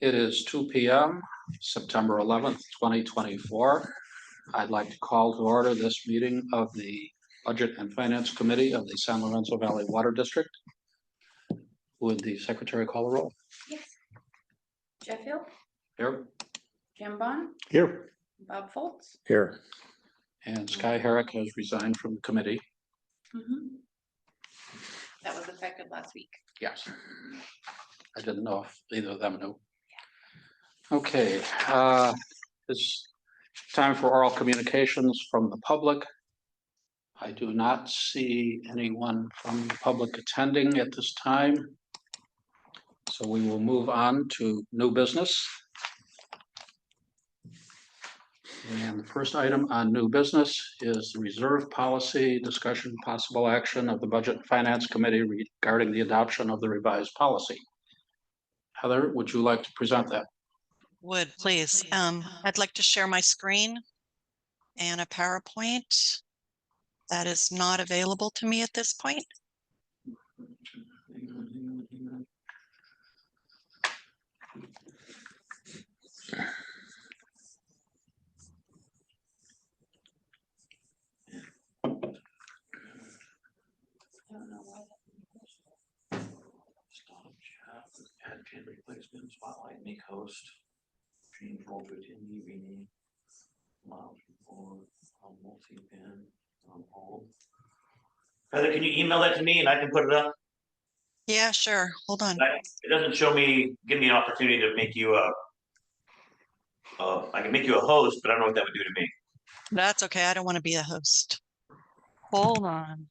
It is 2 p.m., September 11th, 2024. I'd like to call to order this meeting of the Budget and Finance Committee of the San Lorenzo Valley Water District. Would the secretary call the roll? Yes. Jeff Hill, Here. Jim Bond, Here. Bob Foltz. Here. And Sky Herrick has resigned from the committee. That was effective last week. Yes. I didn't know if either of them knew. Okay, it's time for oral communications from the public. I do not see anyone from the public attending at this time. So we will move on to new business. And the first item on new business is the reserve policy discussion, possible action of the Budget and Finance Committee regarding the adoption of the revised policy. Heather, would you like to present that? Would please. I'd like to share my screen and a PowerPoint that is not available to me at this point. Add pin replacement, spotlight, make host, change role to attendee, rename, allow for multi-pin on hold. Heather, can you email that to me and I can put it up? Yeah, sure. Hold on. It doesn't show me, give me an opportunity to make you a, I can make you a host, but I don't know what that would do to me. That's okay. I don't want to be a host. Hold on.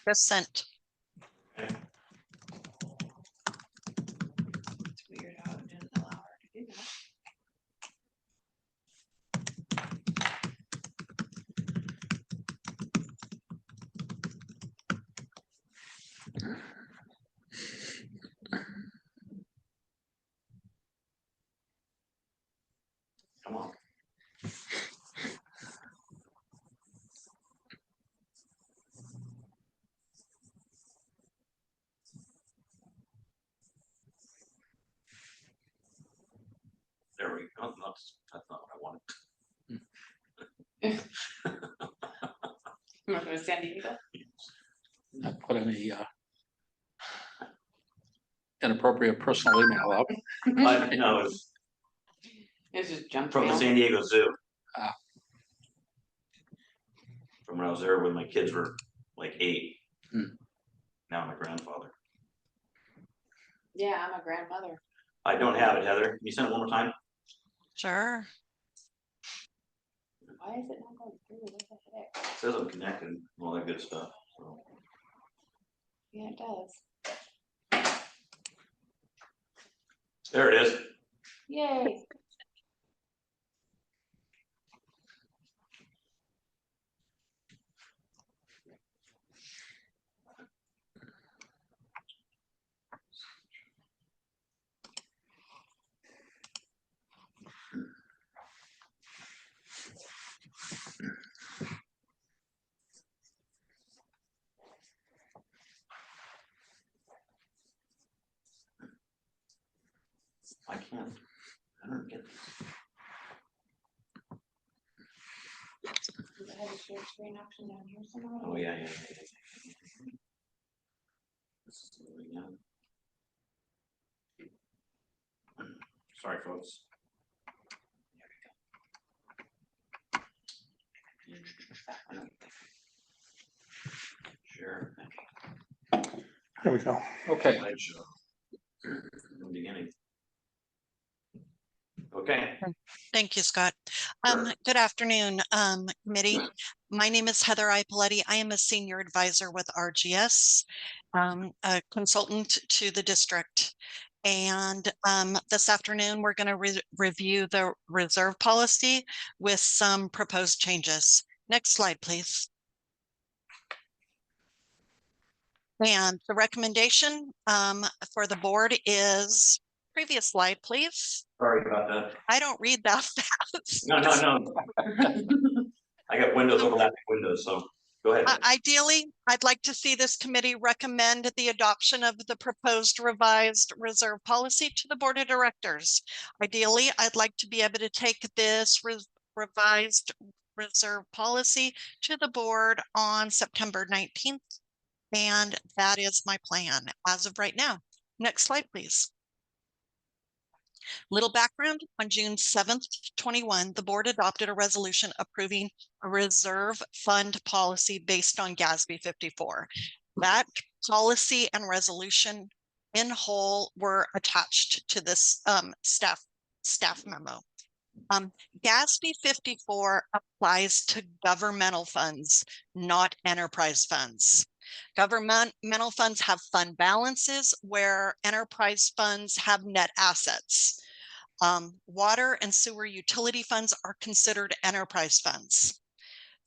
Just sent. It's weird how it didn't allow her to do that. Come on. There we go. That's not what I wanted. You want to go to San Diego? Not put any inappropriate personal email up. No, it's It's just junk from the mail. San Diego Zoo. Ah. From when I was there when my kids were like 8. Hmm. Now I'm a grandfather. Yeah, I'm a grandmother. I don't have it, Heather. Can you send it one more time? Sure. Why is it not going through? What the heck? It says I'm connected and all that good stuff. So. Yeah, it does. There it is. Yay. I can't. I don't get this. Does it have a share screen option down here somewhere? Oh yeah. This is moving on. Sorry, folks. Sure. There we go. Okay, In the beginning. Okay. Thank you, Scott. Sure. Good afternoon, committee. My name is Heather Ippoliti. I am a senior advisor with RGS, a consultant to the district. And this afternoon, we're going to review the reserve policy with some proposed changes. Next slide, please. And the recommendation for the board is Previous slide, please. Sorry about that. I don't read that fast. No. I got windows overlapping windows, so go ahead. Ideally, I'd like to see this committee recommend the adoption of the proposed revised reserve policy to the board of directors. Ideally, I'd like to be able to take this revised reserve policy to the board on September 19th. And that is my plan as of right now. Next slide, please. Little background, on June 7th, 21, the board adopted a resolution approving a reserve fund policy based on GASB 54. That policy and resolution in whole were attached to this staff memo. GASB 54 applies to governmental funds, not enterprise funds. Governmental funds have fund balances where enterprise funds have net assets. Water and sewer utility funds are considered enterprise funds.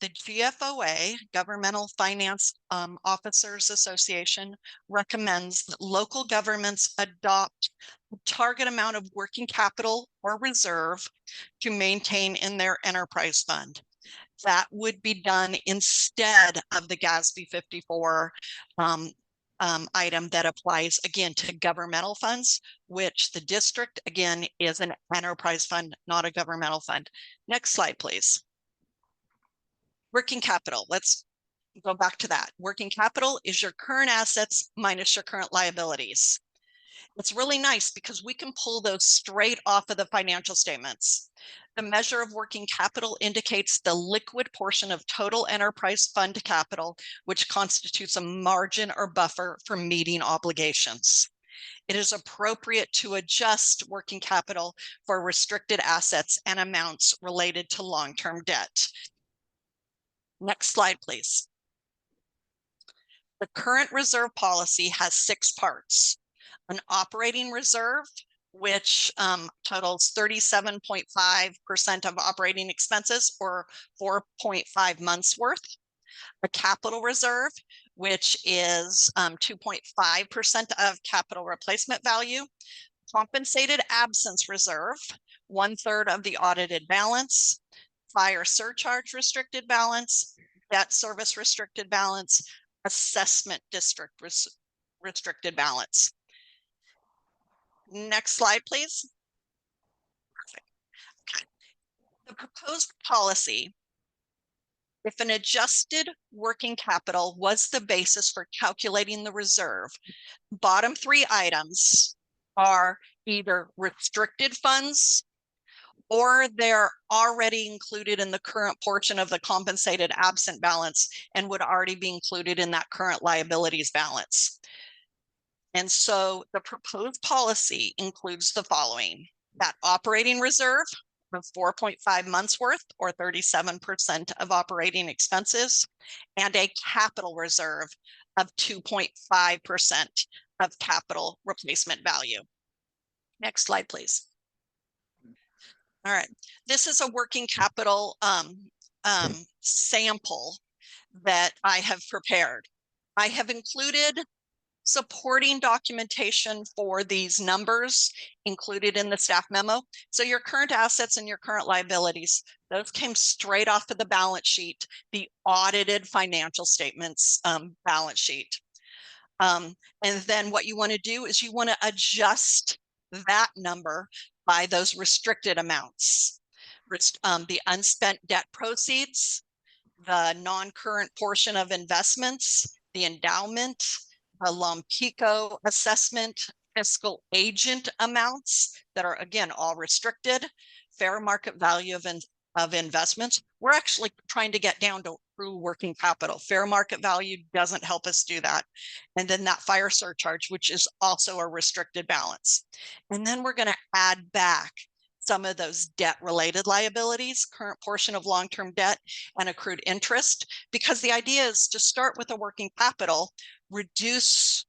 The GFOA, Governmental Finance Officers Association, recommends that local governments adopt a target amount of working capital or reserve to maintain in their enterprise fund. That would be done instead of the GASB 54 item that applies again to governmental funds, which the district again is an enterprise fund, not a governmental fund. Next slide, please. Working capital. Let's go back to that. Working capital is your current assets minus your current liabilities. It's really nice because we can pull those straight off of the financial statements. The measure of working capital indicates the liquid portion of total enterprise fund capital, which constitutes a margin or buffer for meeting obligations. It is appropriate to adjust working capital for restricted assets and amounts related to long-term debt. Next slide, please. The current reserve policy has 6 parts. An operating reserve, which totals 37.5% of operating expenses or 4.5 months worth. A capital reserve, which is 2.5% of capital replacement value. Compensated absence reserve, 1/3 of the audited balance. Fire surcharge restricted balance, debt service restricted balance, assessment district restricted balance. Next slide, please. Perfect. Okay. The proposed policy, if an adjusted working capital was the basis for calculating the reserve, bottom 3 items are either restricted funds or they're already included in the current portion of the compensated absent balance and would already be included in that current liabilities balance. And so the proposed policy includes the following: that operating reserve of 4.5 months worth or 37% of operating expenses, and a capital reserve of 2.5% of capital replacement value. Next slide, please. All right, this is a working capital sample that I have prepared. I have included supporting documentation for these numbers included in the staff memo. So your current assets and your current liabilities, those came straight off of the balance sheet, the audited financial statements balance sheet. And then what you want to do is you want to adjust that number by those restricted amounts. The unspent debt proceeds, the non-current portion of investments, the endowment, the Lompico assessment, fiscal agent amounts that are again all restricted, fair market value of investments. We're actually trying to get down to true working capital. Fair market value doesn't help us do that. And then that fire surcharge, which is also a restricted balance. And then we're going to add back some of those debt related liabilities, current portion of long-term debt and accrued interest, because the idea is to start with a working capital, reduce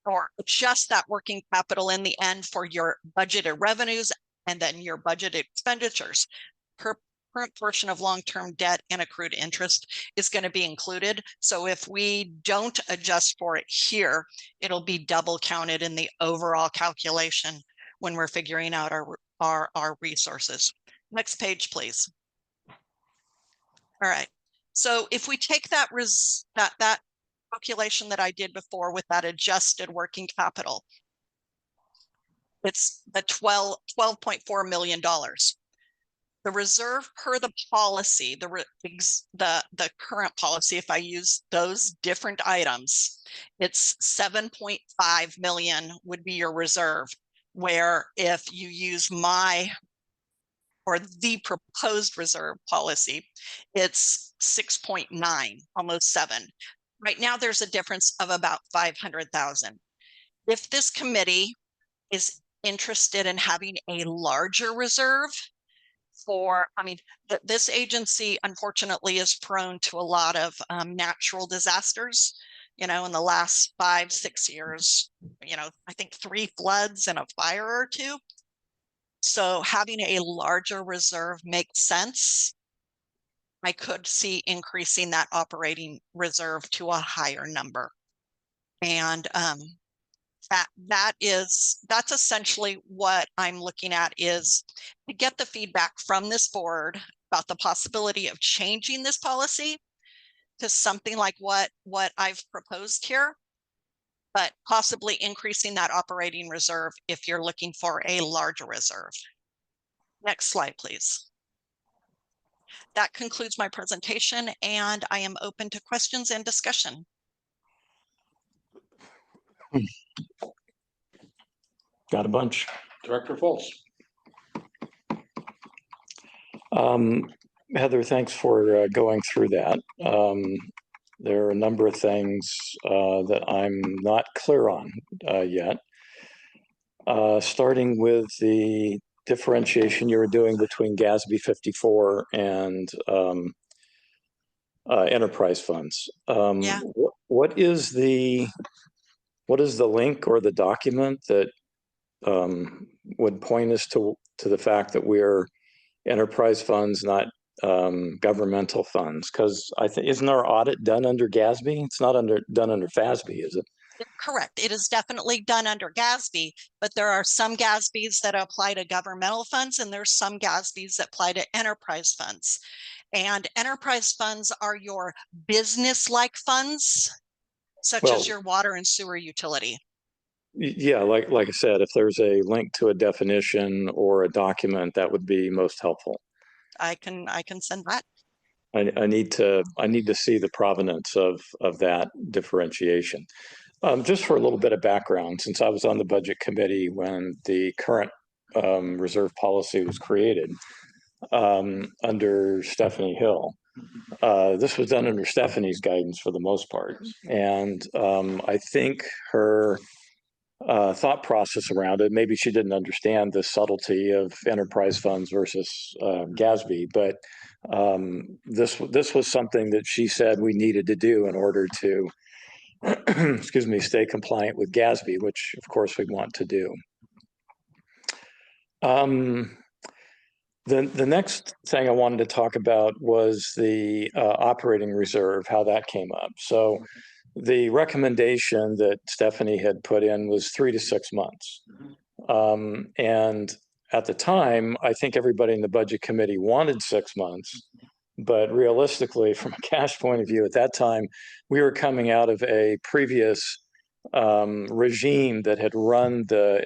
or adjust that working capital in the end for your budgeted revenues and then your budgeted expenditures. current portion of long-term debt and accrued interest is going to be included. So if we don't adjust for it here, it'll be double counted in the overall calculation when we're figuring out our resources. Next page, please. All right. So if we take that that calculation that I did before with that adjusted working capital, it's the $12.4 million. The reserve per the policy, the current policy, if I use those different items, it's 7.5 million would be your reserve. Where if you use my or the proposed reserve policy, it's 6.9, almost 7. Right now, there's a difference of about 500,000. If this committee is interested in having a larger reserve for, I mean, this agency unfortunately is prone to a lot of natural disasters. You know, in the last 5-6 years, you know, I think 3 floods and a fire or 2. So having a larger reserve makes sense. I could see increasing that operating reserve to a higher number. And that's essentially what I'm looking at, is to get the feedback from this board about the possibility of changing this policy to something like what I've proposed here, but possibly increasing that operating reserve if you're looking for a larger reserve. Next slide, please. That concludes my presentation, and I am open to questions and discussion. Got a bunch. Director Fultz. Heather, thanks for going through that. There are a number of things that I'm not clear on yet. Starting with the differentiation you were doing between GASB 54 and enterprise funds. Yeah. What is the link or the document that would point us to the fact that we're enterprise funds, not governmental funds? Because I think, isn't our audit done under GASB? It's not done under FASB, is it? Correct. It is definitely done under GASB, but there are some GASBs that apply to governmental funds, and there's some GASBs that apply to enterprise funds. And enterprise funds are your business-like funds, such as your water and sewer utility. Yeah, like I said, if there's a link to a definition or a document, that would be most helpful. I can send that. I need to see the provenance of that differentiation. Just for a little bit of background, since I was on the budget committee when the current reserve policy was created under Stephanie Hill. This was done under Stephanie's guidance for the most part. And I think her thought process around it, maybe she didn't understand the subtlety of enterprise funds versus GASB, but this was something that she said we needed to do in order to excuse me, stay compliant with GASB, which of course we want to do. The next thing I wanted to talk about was the operating reserve, how that came up. So the recommendation that Stephanie had put in was 3 to 6 months. And at the time, I think everybody in the budget committee wanted 6 months. But realistically, from a cash point of view, at that time, we were coming out of a previous regime that had run the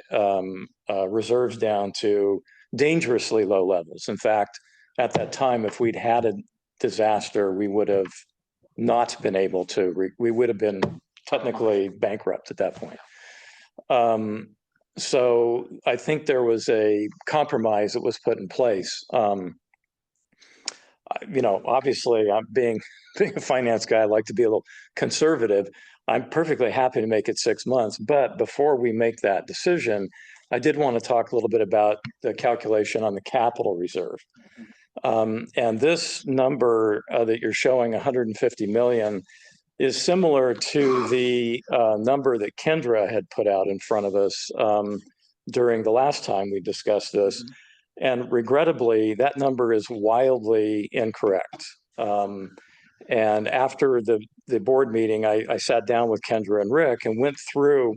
reserves down to dangerously low levels. In fact, at that time, if we'd had a disaster, we would have not been able to, we would have been technically bankrupt at that point. So I think there was a compromise that was put in place. You know, obviously, I'm being a finance guy, I like to be a little conservative. I'm perfectly happy to make it 6 months. But before we make that decision, I did want to talk a little bit about the calculation on the capital reserve. And this number that you're showing, 150 million, is similar to the number that Kendra had put out in front of us during the last time we discussed this. And regrettably, that number is wildly incorrect. And after the board meeting, I sat down with Kendra and Rick and went through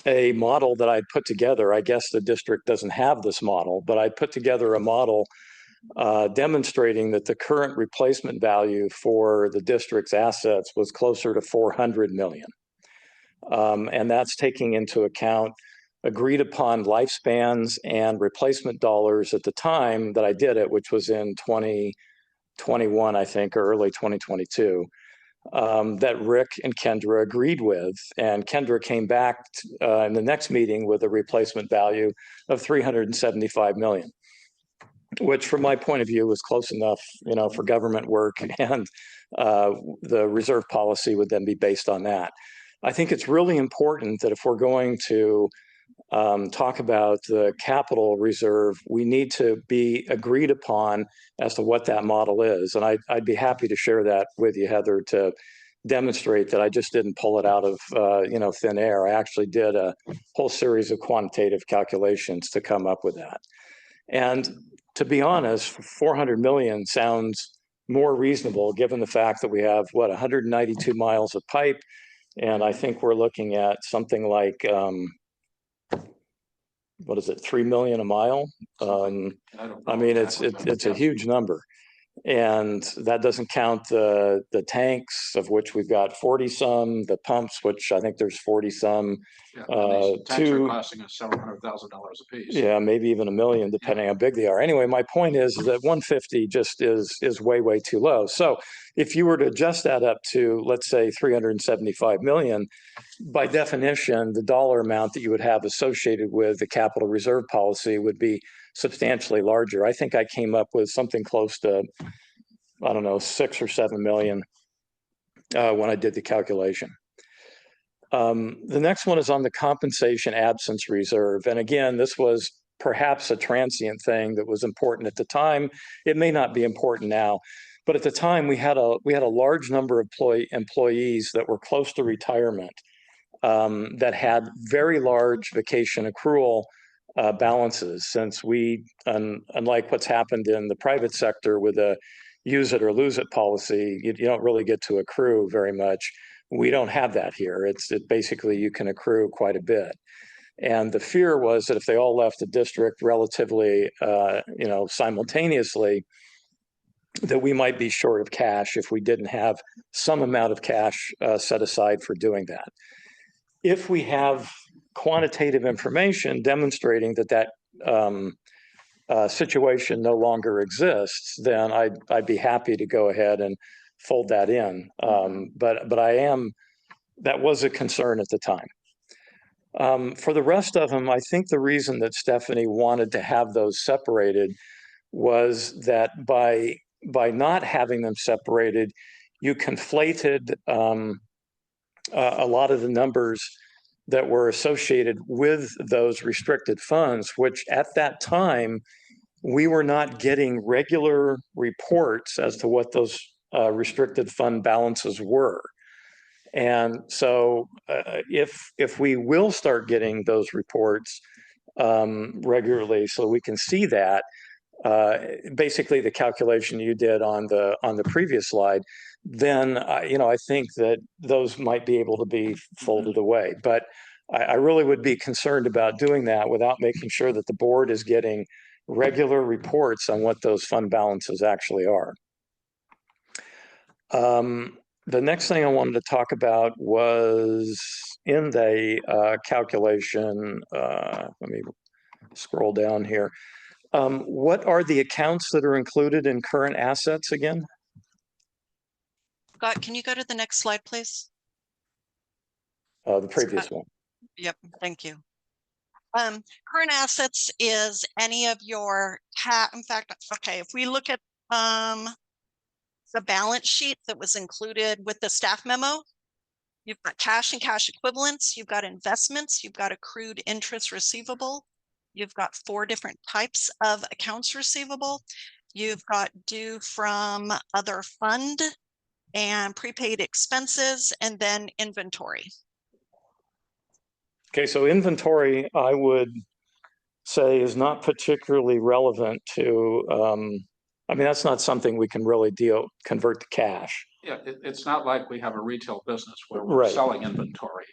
a model that I'd put together. I guess the district doesn't have this model, but I put together a model demonstrating that the current replacement value for the district's assets was closer to 400 million. And that's taking into account agreed upon lifespans and replacement dollars at the time that I did it, which was in 2021, I think, or early 2022, that Rick and Kendra agreed with. And Kendra came back in the next meeting with a replacement value of 375 million, which from my point of view was close enough, for government work, and the reserve policy would then be based on that. I think it's really important that if we're going to talk about the capital reserve, we need to be agreed upon as to what that model is. And I'd be happy to share that with you, Heather, to demonstrate that I just didn't pull it out of thin air. I actually did a whole series of quantitative calculations to come up with that. And to be honest, 400 million sounds more reasonable given the fact that we have, 192 miles of pipe. And I think we're looking at something like, 3 million a mile? I mean, it's a huge number. And that doesn't count the tanks, of which we've got 40 some, the pumps, which I think there's 40 some. Tanks are costing us $700,000 a piece. Yeah, maybe even $1 million, depending how big they are. Anyway, my point is that 150 just is way, way too low. So if you were to adjust that up to, let's say, 375 million, by definition, the dollar amount that you would have associated with the capital reserve policy would be substantially larger. I think I came up with something close to, 6 or 7 million when I did the calculation. The next one is on the compensation absence reserve. And again, this was perhaps a transient thing that was important at the time. It may not be important now, but at the time we had a large number of employees that were close to retirement that had very large vacation accrual balances, since we, unlike what's happened in the private sector with a use it or lose it policy, you don't really get to accrue very much. We don't have that here. It's basically you can accrue quite a bit. And the fear was that if they all left the district relatively, simultaneously, that we might be short of cash if we didn't have some amount of cash set aside for doing that. If we have quantitative information demonstrating that situation no longer exists, then I'd be happy to go ahead and fold that in. But that was a concern at the time. For the rest of them, I think the reason that Stephanie wanted to have those separated was that by not having them separated, you conflated a lot of the numbers that were associated with those restricted funds, which at that time, we were not getting regular reports as to what those restricted fund balances were. And so if we will start getting those reports regularly so we can see that, basically the calculation you did on the previous slide, then I think that those might be able to be folded away. But I really would be concerned about doing that without making sure that the board is getting regular reports on what those fund balances actually are. The next thing I wanted to talk about was in the calculation, let me scroll down here. What are the accounts that are included in current assets again? Scott, can you go to the next slide, please? The previous one. Yep, thank you. Current assets is any of your in fact, okay, if we look at the balance sheet that was included with the staff memo, you've got cash and cash equivalents, you've got investments, you've got accrued interest receivable, you've got 4 different types of accounts receivable, you've got due from other fund and prepaid expenses, and then inventory. Okay, so inventory, I would say is not particularly relevant to, I mean, that's not something we can really convert to cash. Yeah, it's not like we have a retail business where we're Right. selling inventory.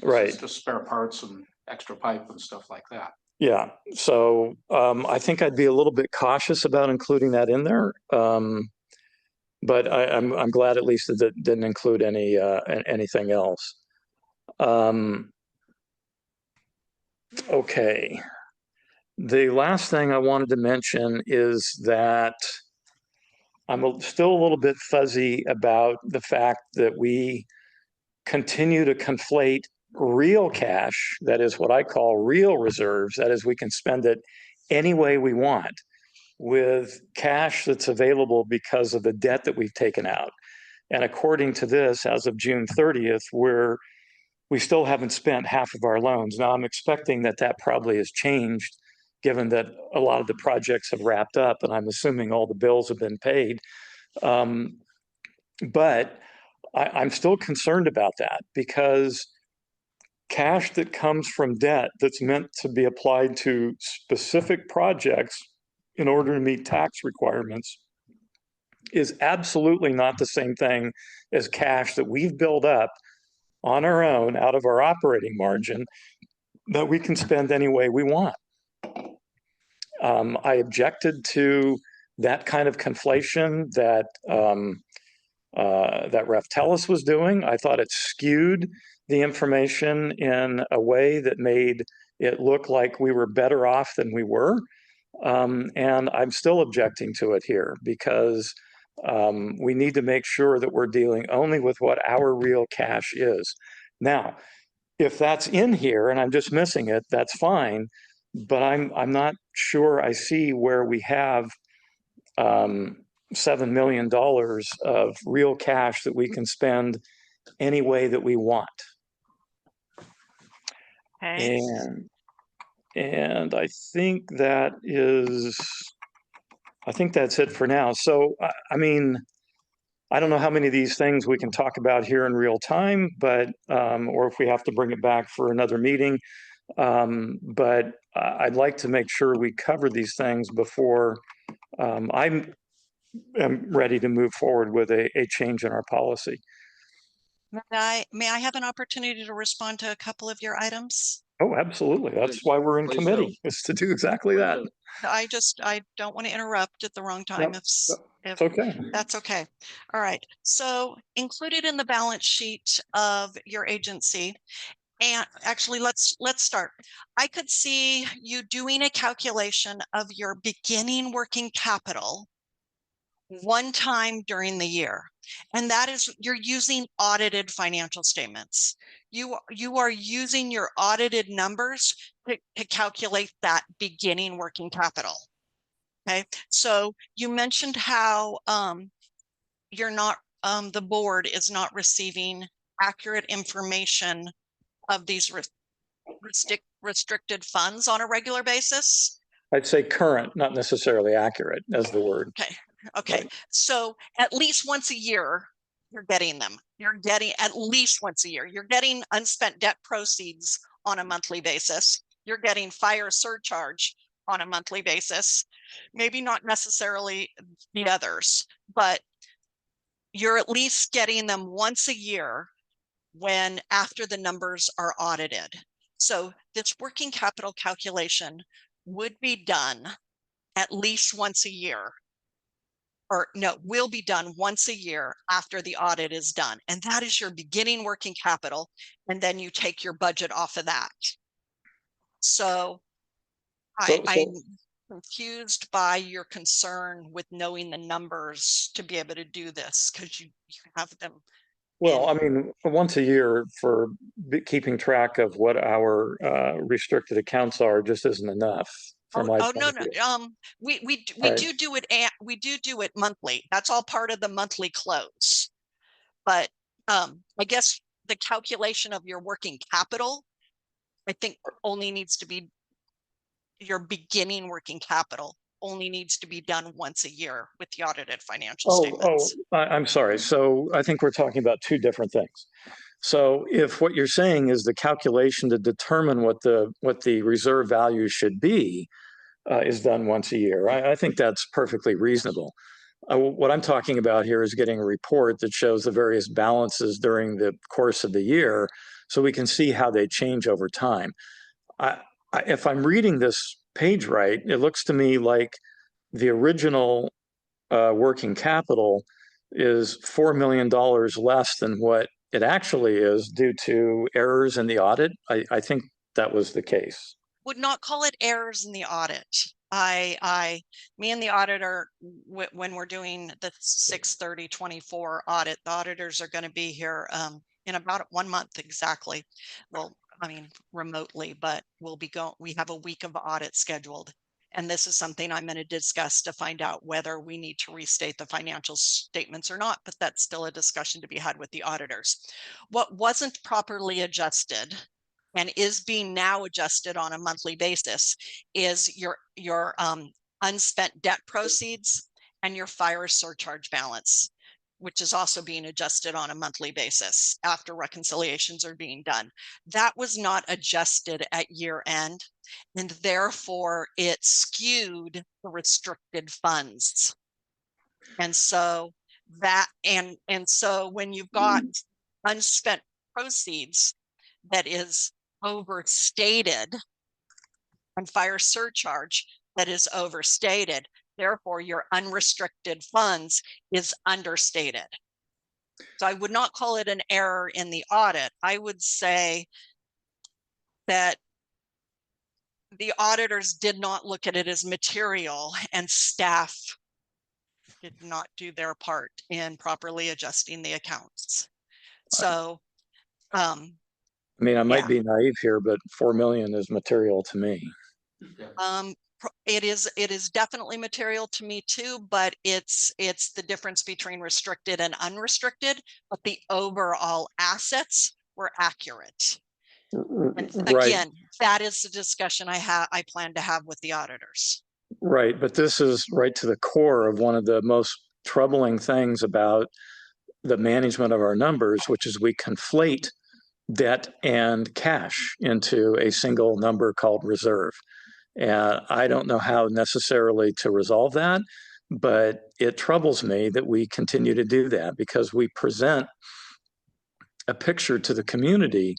Right. It's just spare parts and extra pipe and stuff like that. Yeah. So I think I'd be a little bit cautious about including that in there. But I'm glad at least that it didn't include anything else. Okay. The last thing I wanted to mention is that I'm still a little bit fuzzy about the fact that we continue to conflate real cash, that is what I call real reserves, that is we can spend it any way we want, with cash that's available because of the debt that we've taken out. And according to this, as of June 30th, we still haven't spent half of our loans. Now I'm expecting that probably has changed, given that a lot of the projects have wrapped up and I'm assuming all the bills have been paid. But I'm still concerned about that, because cash that comes from debt that's meant to be applied to specific projects in order to meet tax requirements is absolutely not the same thing as cash that we've built up on our own out of our operating margin that we can spend any way we want. I objected to that kind of conflation that Raftellus was doing. I thought it skewed the information in a way that made it look like we were better off than we were. And I'm still objecting to it here, because we need to make sure that we're dealing only with what our real cash is. Now, if that's in here and I'm just missing it, that's fine. But I'm not sure I see where we have $7 million of real cash that we can spend any way that we want. Okay. And I think that's it for now. So, I mean, I don't know how many of these things we can talk about here in real time, but, or if we have to bring it back for another meeting. But I'd like to make sure we cover these things before I'm ready to move forward with a change in our policy. May I have an opportunity to respond to a couple of your items? Oh, absolutely. That's why we're in Please do. committee, is to do exactly that. I don't want to interrupt at the wrong time. Yep. If It's okay. that's okay. All right. So included in the balance sheet of your agency, and actually let's start. I could see you doing a calculation of your beginning working capital one time during the year. And that is, you're using audited financial statements. You are using your audited numbers to calculate that beginning working capital. Okay, so you mentioned how you're not, the board is not receiving accurate information of these restricted funds on a regular basis. I'd say current, not necessarily accurate as the word. Okay. Right. So at least once a year, you're getting them. You're getting at least once a year. You're getting unspent debt proceeds on a monthly basis. You're getting fire surcharge on a monthly basis. Maybe not necessarily the others, but you're at least getting them once a year when after the numbers are audited. So this working capital calculation would be done at least once a year, or no, will be done once a year after the audit is done. And that is your beginning working capital. And then you take your budget off of that. So I'm confused by your concern with knowing the numbers to be able to do this, because you have them. Well, I mean, once a year for keeping track of what our restricted accounts are just isn't enough. Oh no, we Right. do it monthly. That's all part of the monthly close. But I guess the calculation of your working capital, I think, only needs to be, your beginning working capital only needs to be done once a year with the audited financial statements. I'm sorry. So I think we're talking about two different things. So if what you're saying is the calculation to determine what the reserve value should be is done once a year, I think that's perfectly reasonable. What I'm talking about here is getting a report that shows the various balances during the course of the year so we can see how they change over time. If I'm reading this page right, it looks to me like the original working capital is $4 million less than what it actually is due to errors in the audit. I think that was the case. Would not call it errors in the audit. Me and the auditor, when we're doing the 6/30/24 audit, the auditors are going to be here in about 1 month exactly. Well, I mean, remotely, but we have a week of audit scheduled. And this is something I'm going to discuss to find out whether we need to restate the financial statements or not, but that's still a discussion to be had with the auditors. What wasn't properly adjusted and is being now adjusted on a monthly basis is your unspent debt proceeds and your fire surcharge balance, which is also being adjusted on a monthly basis after reconciliations are being done. That was not adjusted at year end, and therefore it skewed the restricted funds. And so so when you've got unspent proceeds that is overstated and fire surcharge that is overstated, therefore your unrestricted funds is understated. So I would not call it an error in the audit. I would say that the auditors did not look at it as material, and staff did not do their part in properly adjusting the accounts. So I mean, I might be naive here, but 4 million is material to me. It is definitely material to me too, but it's the difference between restricted and unrestricted, but the overall assets were accurate. And again, that is the discussion I plan to have with the auditors. Right, but this is right to the core of one of the most troubling things about the management of our numbers, which is we conflate debt and cash into a single number called reserve. And I don't know how necessarily to resolve that, but it troubles me that we continue to do that because we present a picture to the community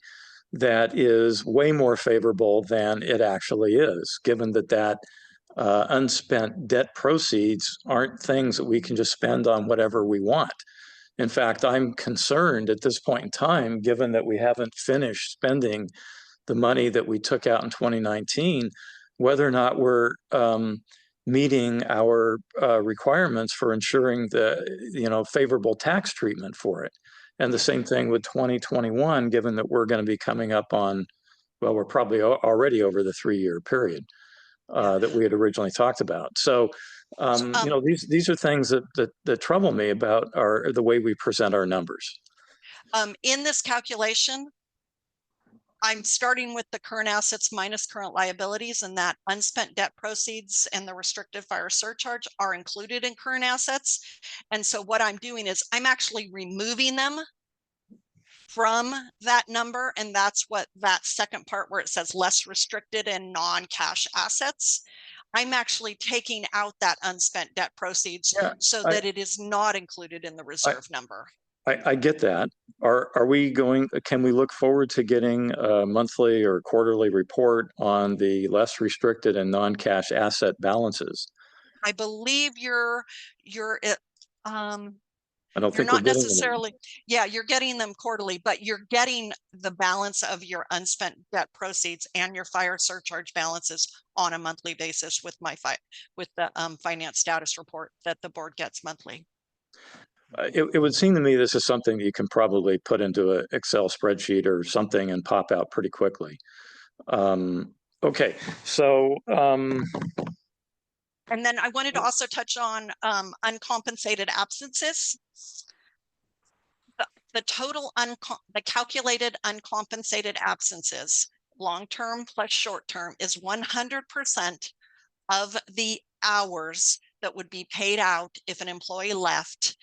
that is way more favorable than it actually is, given that unspent debt proceeds aren't things that we can just spend on whatever we want. In fact, I'm concerned at this point in time, given that we haven't finished spending the money that we took out in 2019, whether or not we're meeting our requirements for ensuring the favorable tax treatment for it. And the same thing with 2021, given that we're going to be coming up on, well, we're probably already over the 3-year period that we had originally talked about. So, these are things that trouble me about the way we present our numbers. In this calculation, I'm starting with the current assets minus current liabilities, and that unspent debt proceeds and the restricted fire surcharge are included in current assets. And so what I'm doing is I'm actually removing them from that number. And that's what that second part where it says less restricted and non-cash assets. I'm actually taking out that unspent debt proceeds that it is not included in the reserve number. I get that. Can we look forward to getting a monthly or quarterly report on the less restricted and non-cash asset balances? I believe you're I don't think not necessarily, you're getting them quarterly, but you're getting the balance of your unspent debt proceeds and your fire surcharge balances on a monthly basis with the finance status report that the board gets monthly. It would seem to me this is something you can probably put into an Excel spreadsheet or something and pop out pretty quickly. Okay, so. And then I wanted to also touch on uncompensated absences. The total the calculated uncompensated absences, long-term plus short-term, is 100% of the hours that would be paid out if an employee left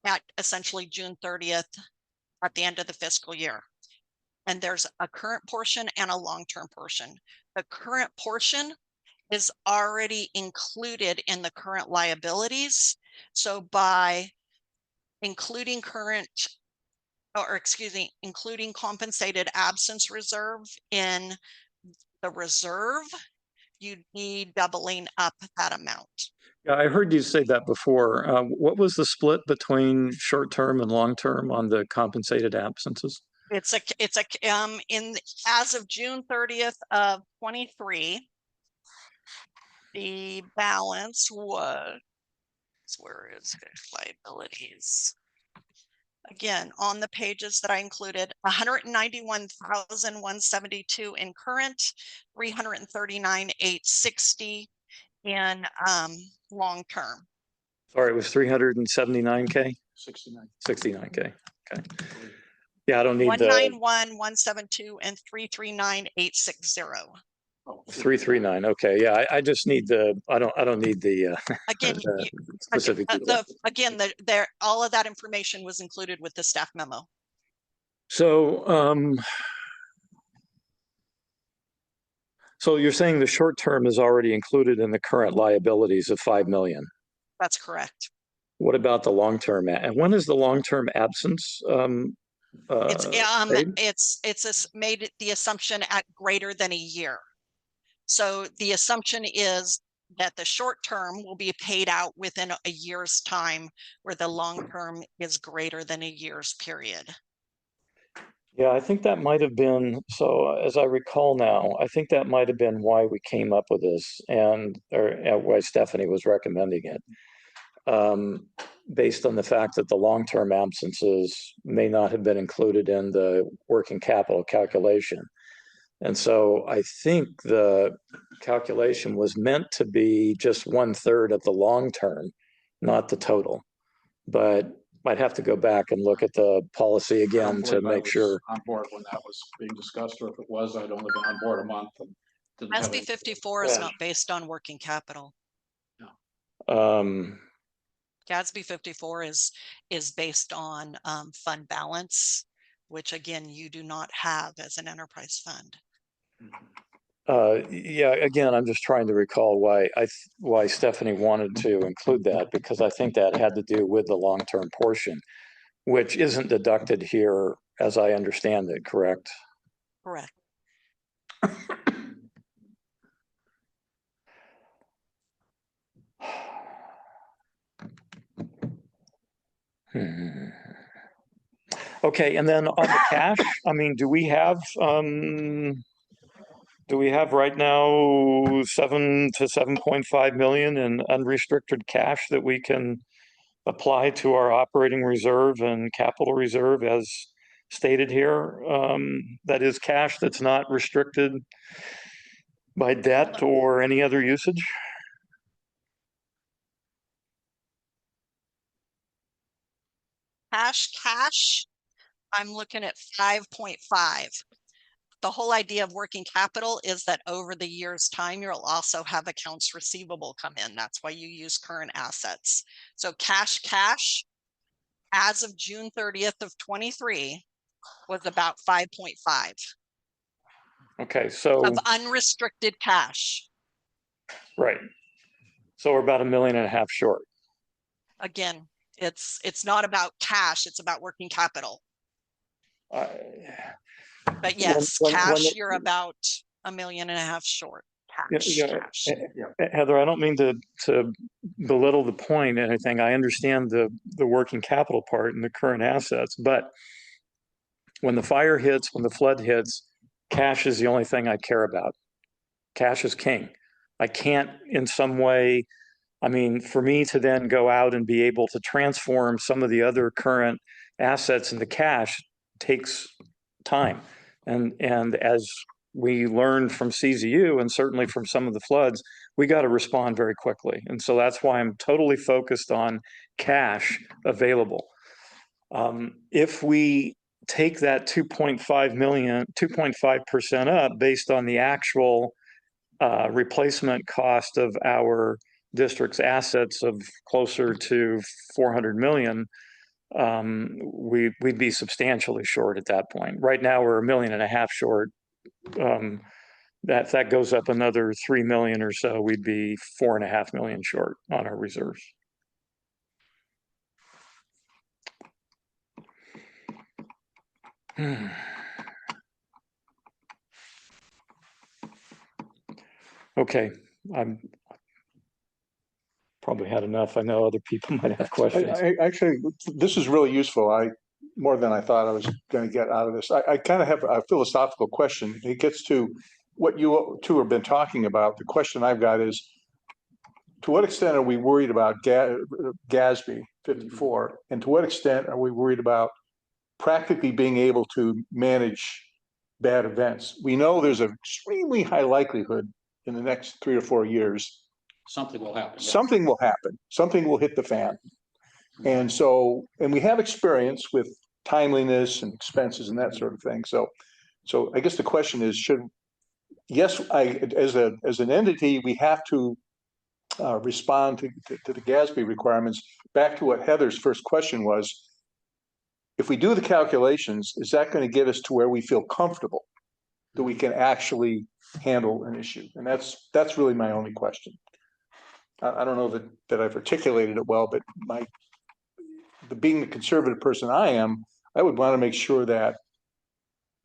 at essentially June 30th at the end of the fiscal year. And there's a current portion and a long-term portion. The current portion is already included in the current liabilities. So by including including compensated absence reserve in the reserve, you'd be doubling up that amount. Yeah, I heard you say that before. What was the split between short-term and long-term on the compensated absences? It's as of June 30th of 23, the balance was, where is it? Liabilities? Again, on the pages that I included, 191,172 in current, 339,860 in long-term. Sorry, it was 379K, 69. 69K. Okay. Yeah, I don't need the 191,172 and 339,860. Oh, 339. Okay, yeah, I just need I don't need the Again, specific detail. all of that information was included with the staff memo. So, so you're saying the short term is already included in the current liabilities of 5 million. That's correct. What about the long term? And when is the long term absence? Paid? It's made the assumption at greater than a year. So the assumption is that the short term will be paid out within a year's time, where the long term is greater than a year's period. Yeah, I think that might have been, so as I recall now, I think that might have been why we came up with this or why Stephanie was recommending it. Based on the fact that the long-term absences may not have been included in the working capital calculation. And so I think the calculation was meant to be just 1/3 of the long term, not the total. But I'd have to go back and look at the policy I don't again to believe I make was sure. On board when that was being discussed, or if it was, I'd only been on board a month. And didn't have SB any- 54 is Yeah. not based on working capital. Um, GASB 54 is based on fund balance, which again, you do not have as an enterprise fund. yeah, again, I'm just trying to recall why Stephanie wanted to include that, because I think that had to do with the long-term portion, which isn't deducted here, as I understand it, correct? Correct. Hmm. Okay, and then on the cash, I mean, do we have right now 7 to 7.5 million in unrestricted cash that we can apply to our operating reserve and capital reserve as stated here? That is cash that's not restricted by debt or any other usage? Cash, I'm looking at 5.5. The whole idea of working capital is that over the year's time, you'll also have accounts receivable come in. That's why you use current assets. So cash as of June 30th of 23 was about 5.5 Okay, so, of unrestricted cash. right. So we're about 1.5 million short. Again, it's not about cash, it's about working capital. But yes, cash, you're about 1.5 million short. Cash. Heather, I don't mean to belittle the point or anything. I understand the working capital part and the current assets, but when the fire hits, when the flood hits, cash is the only thing I care about. Cash is king. I can't in some way, I mean, for me to then go out and be able to transform some of the other current assets into cash takes time. And as we learned from CZU and certainly from some of the floods, we got to respond very quickly. And so that's why I'm totally focused on cash available. If we take that 2.5 million, 2.5% up based on the actual replacement cost of our district's assets of closer to 400 million, we'd be substantially short at that point. Right now, we're $1.5 million short. If that goes up another 3 million or so, we'd be 4.5 million short on our reserves. Okay, I'm probably had enough. I know other people might have questions. Actually, this is really useful. More than I thought I was going to get out of this. I kind of have a philosophical question. It gets to what you two have been talking about. The question I've got is, to what extent are we worried about GASB 54? And to what extent are we worried about practically being able to manage bad events? We know there's an extremely high likelihood in the next 3 or 4 years Something will happen. Yeah. something will happen. Something will hit the fan. And so, and we have experience with timeliness and expenses and that sort of thing. So I guess the question is, as an entity, we have to respond to the GASB requirements. Back to what Heather's first question was, if we do the calculations, is that going to get us to where we feel comfortable that we can actually handle an issue? And that's really my only question. I don't know that I've articulated it well, but being the conservative person I am, I would want to make sure that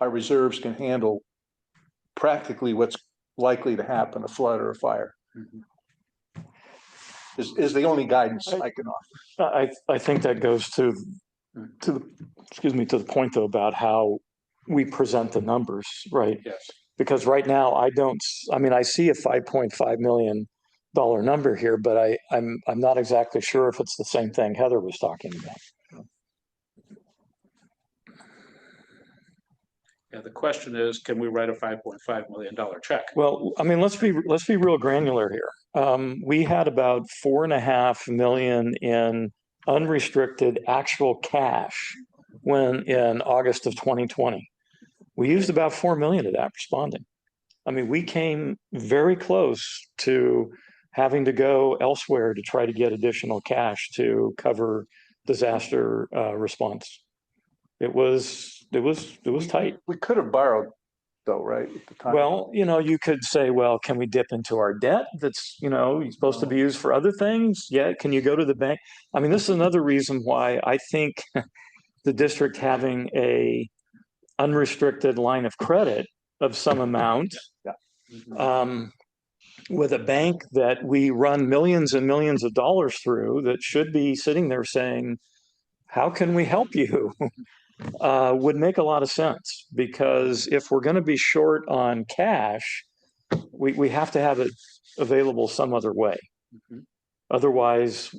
our reserves can handle practically what's likely to happen, a flood or a fire. Is the only guidance I can offer. I think that goes to the point though about how we present the numbers, right? Yes. Because right now I see a $5.5 million number here, but I'm not exactly sure if it's the same thing Heather was talking about. Yeah, the question is, can we write a $5.5 million check? Well, I mean, let's be real granular here. We had about 4.5 million in unrestricted actual cash in August of 2020. We used about 4 million of that responding. I mean, we came very close to having to go elsewhere to try to get additional cash to cover disaster response. It was tight. We could have borrowed though, right? At the time. Well, you could say, well, can we dip into our debt that's, supposed to be used for other things? Yeah. Can you go to the bank? I mean, this is another reason why I think the district having a unrestricted line of credit of some amount with a bank that we run millions and millions of dollars through that should be sitting there saying, how can we help you? Would make a lot of sense, because if we're going to be short on cash, we have to have it available some other way. Otherwise,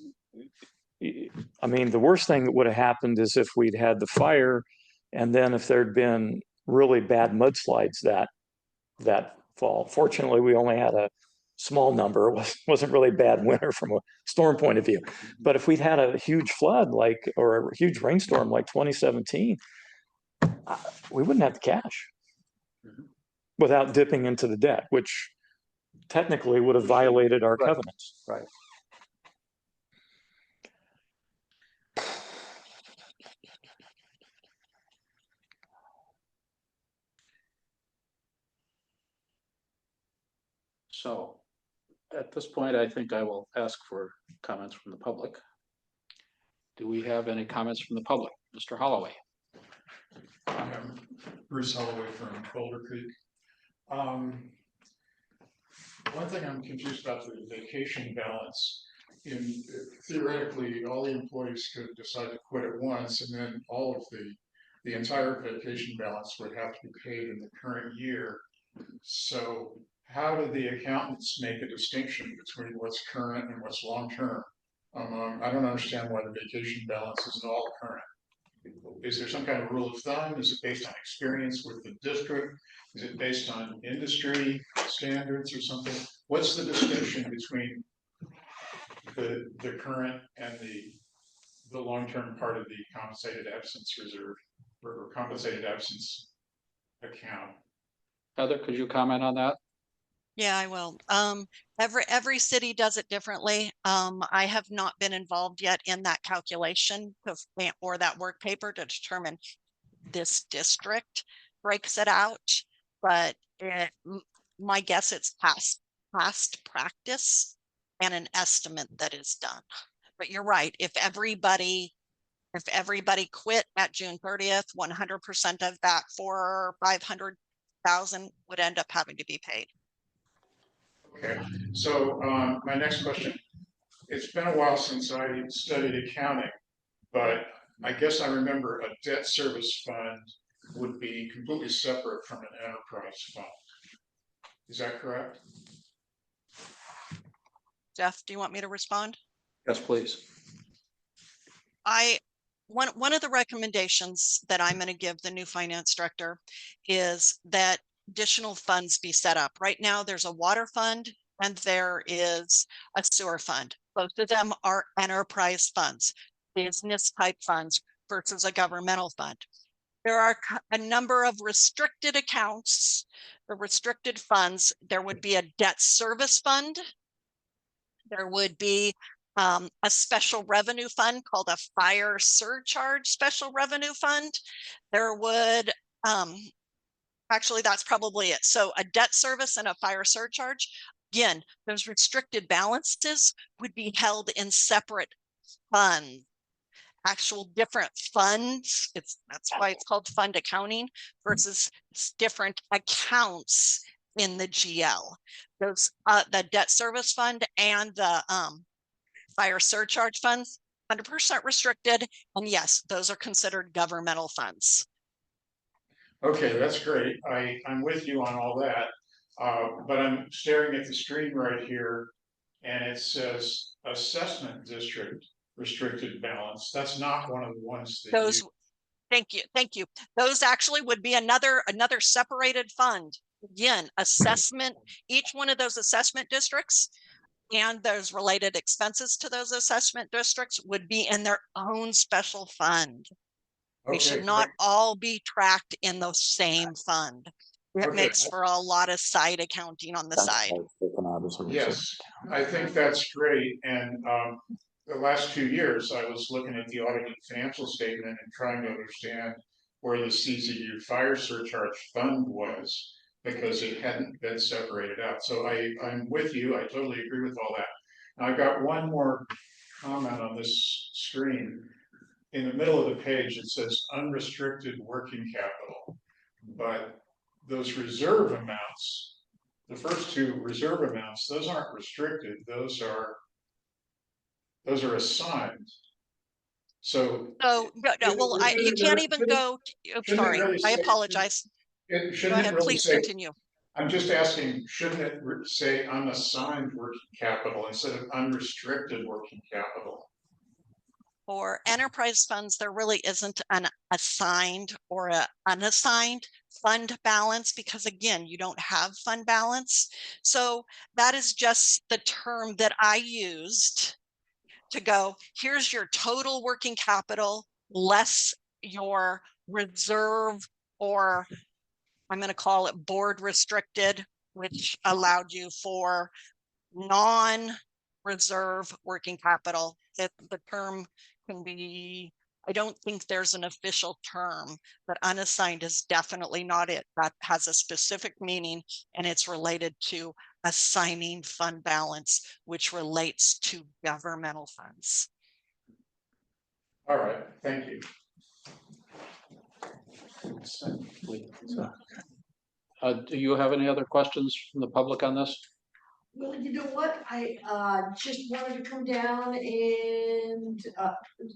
I mean, the worst thing that would have happened is if we'd had the fire, and then if there'd been really bad mudslides that fall. Fortunately, we only had a small number. It wasn't really bad winter from a storm point of view. But if we'd had a huge flood or a huge rainstorm like 2017, we wouldn't have the cash without dipping into the debt, which technically would have violated our covenants. Right. So at this point, I think I will ask for comments from the public. Do we have any comments from the public? Mr. Holloway. I'm Bruce Holloway from Boulder Creek. One thing I'm confused about the vacation balance. Theoretically, all the employees could decide to quit at once, and then all of the entire vacation balance would have to be paid in the current year. So how do the accountants make a distinction between what's current and what's long-term? I don't understand why the vacation balance isn't all current. Is there some kind of rule of thumb? Is it based on experience with the district? Is it based on industry standards or something? What's the distinction between the current and the long-term part of the compensated absence reserve or compensated absence account? Heather, could you comment on that? Yeah, I will. Every city does it differently. I have not been involved yet in that calculation or that work paper to determine this district breaks it out, but my guess it's past practice and an estimate that is done. But you're right. If everybody quit at June 30th, 100% of that 500,000 would end up having to be paid. Okay, so my next question, it's been a while since I studied accounting, but I guess I remember a debt service fund would be completely separate from an enterprise fund. Is that correct? Jeff, do you want me to respond? Yes, please. One of the recommendations that I'm going to give the new finance director is that additional funds be set up. Right now, there's a water fund and there is a sewer fund. Both of them are enterprise funds, business type funds versus a governmental fund. There are a number of restricted accounts, the restricted funds. There would be a debt service fund. There would be a special revenue fund called a fire surcharge special revenue fund. There would, actually, that's probably it. So a debt service and a fire surcharge. Again, those restricted balances would be held in separate funds, actual different funds. That's why it's called fund accounting versus different accounts in the GL. Those the debt service fund and the fire surcharge funds, 100% restricted. And yes, those are considered governmental funds. Okay, that's great. I'm with you on all that. But I'm staring at the screen right here and it says assessment district restricted balance. That's not one of the ones that Those, you. thank you. Those actually would be another separated fund. Again, assessment, each one of those assessment districts and those related expenses to those assessment districts would be in their own special fund. They Okay, should not all be tracked in the same fund. It Okay. makes for a lot of side accounting on the side. Yes, I think that's great. And the last 2 years, I was looking at the audited financial statement and trying to understand where the CZU fire surcharge fund was because it hadn't been separated out. So I'm with you. I totally agree with all that. Now, I've got one more comment on this screen. In the middle of the page, it says unrestricted working capital, but those reserve amounts, the first two reserve amounts, those aren't restricted, those are assigned. So. No, well, you can't even go, sorry, I apologize. It Go shouldn't ahead, really please say, continue. I'm just asking, shouldn't it say unassigned working capital instead of unrestricted working capital? For enterprise funds, there really isn't an assigned or an unassigned fund balance because again, you don't have fund balance. So that is just the term that I used to go, here's your total working capital less your reserve, or I'm going to call it board restricted, which allowed you for non-reserve working capital. The term can be, I don't think there's an official term, but unassigned is definitely not it. That has a specific meaning and it's related to assigning fund balance, which relates to governmental funds. All right, thank you. Do you have any other questions from the public on this? Well, you know what, I just wanted to come down and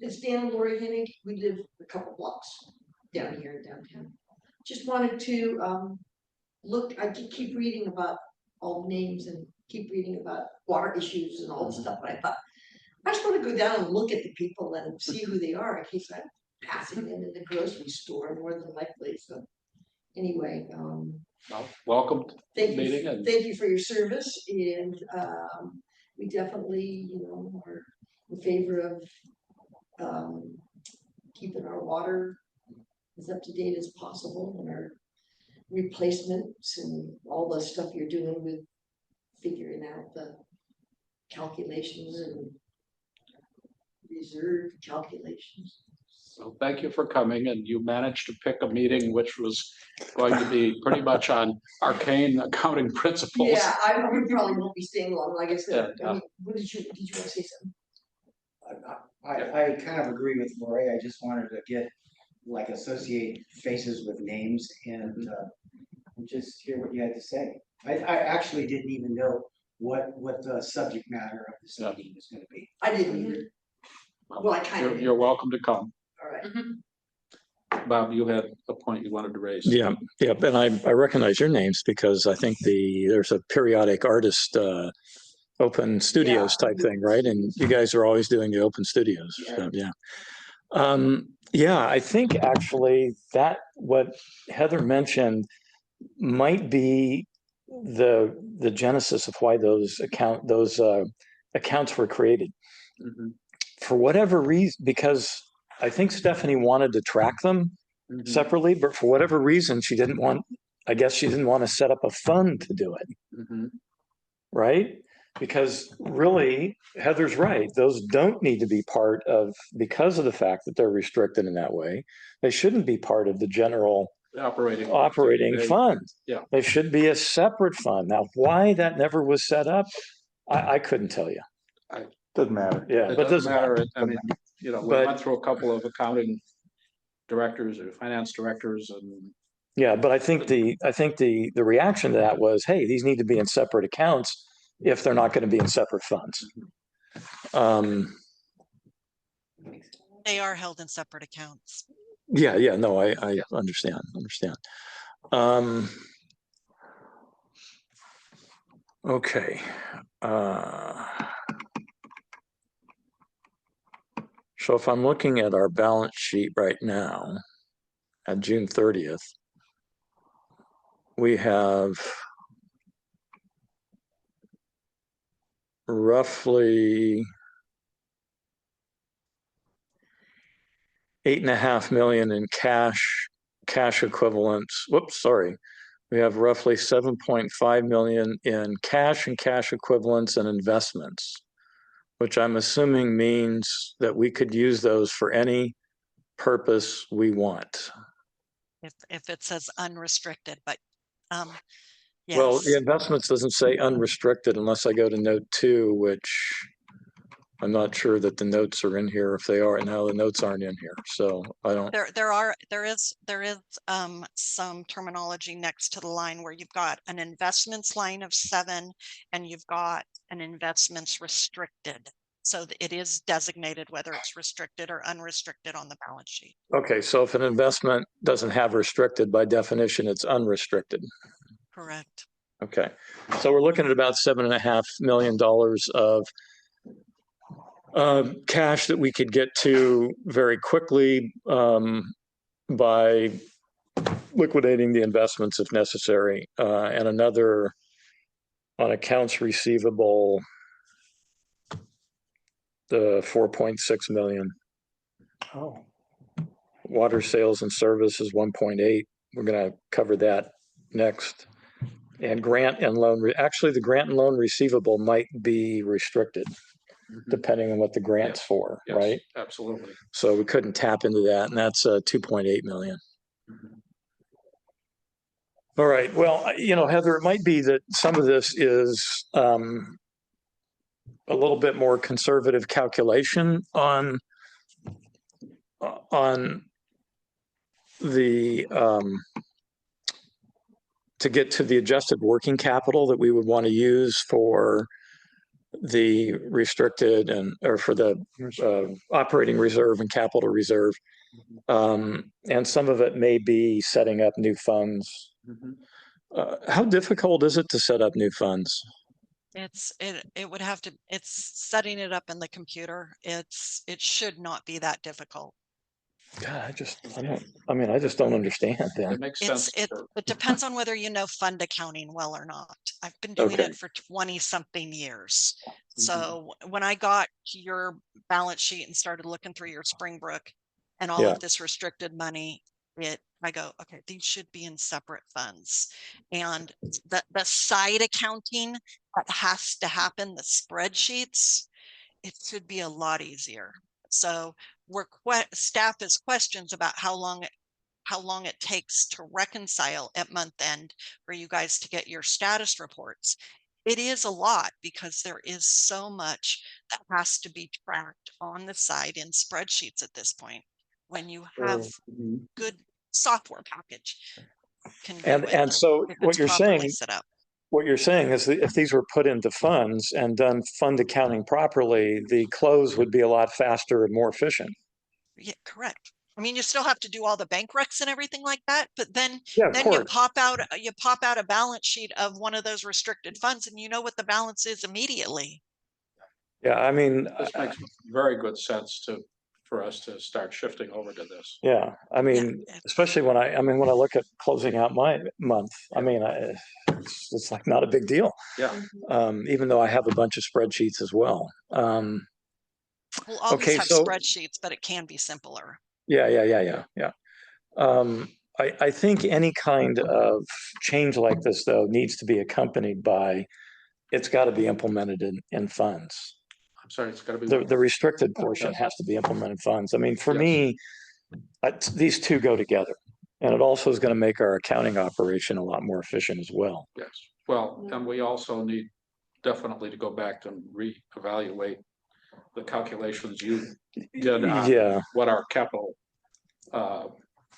it's Dan and Lori Hennig, we live a couple blocks down here in downtown. Just wanted to look, I keep reading about all the names and keep reading about water issues and all the stuff, but I thought, I just want to go down and look at the people and see who they are in case I'm passing them in the grocery store more than likely, so anyway, Well, welcome to the thank meeting. you, And thank you for your service, and we definitely, you know, are in favor of keeping our water as up to date as possible and our replacements and all the stuff you're doing with figuring out the calculations and reserve calculations. So thank you for coming, and you managed to pick a meeting which was going to be pretty much on arcane accounting principles. Yeah, we probably won't be staying long, like I said. Yeah, I mean, what did you want to say something? I kind of agree with Lori. I just wanted to get, like, associate faces with names and just hear what you had to say. I actually didn't even know what the subject matter of this Yeah. meeting was gonna be. I didn't either. Well, I kind of. You're welcome to come. All right. Bob, you had a point you wanted to raise. Yeah, yeah, and I recognize your names because I think there's a periodic artist open studios type thing, right? And you guys are always doing the open studios, so, yeah. Yeah, I think actually that what Heather mentioned might be the genesis of why those accounts were created. Mhm, For whatever reason, because I think Stephanie wanted to track them mhm, separately, but for whatever reason, I guess she didn't want to set up a fund to do it, mhm. right? Because really, Heather's right. Those don't need to be part of, because of the fact that they're restricted in that way, they shouldn't be part of the general operating They- fund. yeah. They should be a separate fund. Now, why that never was set up, I couldn't tell you. Doesn't matter. Yeah, It but doesn't matter. I mean, we But- went through a couple of accounting directors or finance directors and Yeah, but I think the reaction to that was, hey, these need to be in separate accounts if they're not going to be in separate funds. They are held in separate accounts. Yeah, no, I understand. Okay. So if I'm looking at our balance sheet right now, at June 30th, we have roughly 8.5 million in cash equivalents. Whoops, sorry. We have roughly 7.5 million in cash and cash equivalents and investments, which I'm assuming means that we could use those for any purpose we want. If it says unrestricted, but Well, yes. the investments doesn't say unrestricted unless I go to note 2, which I'm not sure that the notes are in here. If they are, now the notes aren't in here, so I don't. There is some terminology next to the line where you've got an investments line of 7 and you've got an investments restricted. So it is designated whether it's restricted or unrestricted on the balance sheet. Okay, so if an investment doesn't have restricted, by definition, it's unrestricted. Correct. Okay, so we're looking at about $7.5 million of cash that we could get to very quickly by liquidating the investments if necessary, and another on accounts receivable, the 4.6 million. Oh, Water sales and service is 1.8. We're going to cover that next. And grant and loan, actually the grant and loan receivable might be restricted depending on what the grant's for, yes, right? absolutely. So we couldn't tap into that, and that's 2.8 million. All right, well, Heather, it might be that some of this is a little bit more conservative calculation on the to get to the adjusted working capital that we would want to use for the restricted or for the operating reserve and capital reserve. And some of it may be setting up new funds. How difficult is it to set up new funds? It would have to, it's setting it up in the computer. It should not be that difficult. God, I just don't understand It that. makes sense. It depends on whether you know fund accounting well or not. I've been doing Okay. it for 20 something years. So when I got your balance sheet and started looking through your Springbrook and all Yeah. of this restricted money, I go, okay, these should be in separate funds. And the side accounting that has to happen, the spreadsheets, it should be a lot easier. So staff has questions about how long it takes to reconcile at month end for you guys to get your status reports. It is a lot because there is so much that has to be tracked on the side in spreadsheets at this point. When you have good software package can do it And so if what it's you're properly saying, set up. what you're saying is that if these were put into funds and done fund accounting properly, the close would be a lot faster and more efficient. Yeah, correct. I mean, you still have to do all the bank recs and everything like that, but then Yeah, of you course. pop out a balance sheet of one of those restricted funds and you know what the balance is immediately. Yeah, I mean, This makes very good sense for us to start shifting over to this. yeah, I mean, especially when when I look at closing out my month, I mean, it's like not a big deal. Yeah, Even though I have a bunch of spreadsheets as well. We'll always Okay, have so- spreadsheets, but it can be simpler. Yeah. I think any kind of change like this, though, needs to be accompanied by, it's got to be implemented in funds. I'm sorry, it's gotta be. The restricted portion Yes. has to be implemented in funds. I mean, for Yes. me, these two go together. And it also is going to make our accounting operation a lot more efficient as well. Yes, well, and we also need definitely to go back and reevaluate the calculations you did on Yeah, what our capital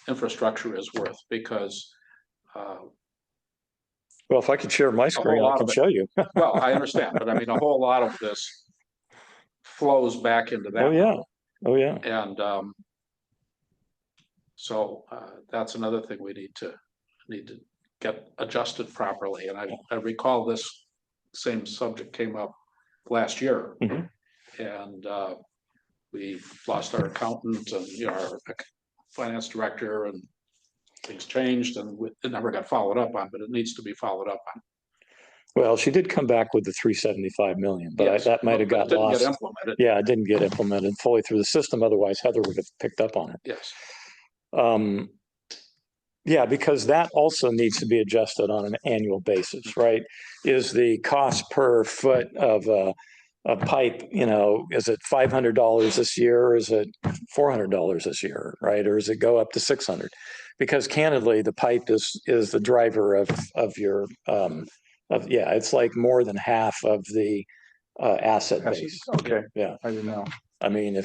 infrastructure is worth, because well, if I could share my screen, I lot can of it. show you. well, I understand, but I mean, a whole lot of this flows back into that. Oh, yeah. And so that's another thing we need to get adjusted properly. And I recall this same subject came up last year. Mhm. And we lost our accountant and our finance director, and things changed, and it never got followed up on, but it needs to be followed up on. Well, she did come back with the 375 million, but Yes, that might have but it got didn't get lost. implemented. Yeah, it didn't get implemented fully through the system. Otherwise, Heather would have picked up on it. Yes, Yeah, because that also needs to be adjusted on an annual basis, right? Is the cost per foot of a pipe, is it $500 this year, or is it $400 this year, right? Or does it go up to 600? Because candidly, the pipe is the driver of your it's like more than half of the asset base. Okay. Yeah. I didn't know. I mean,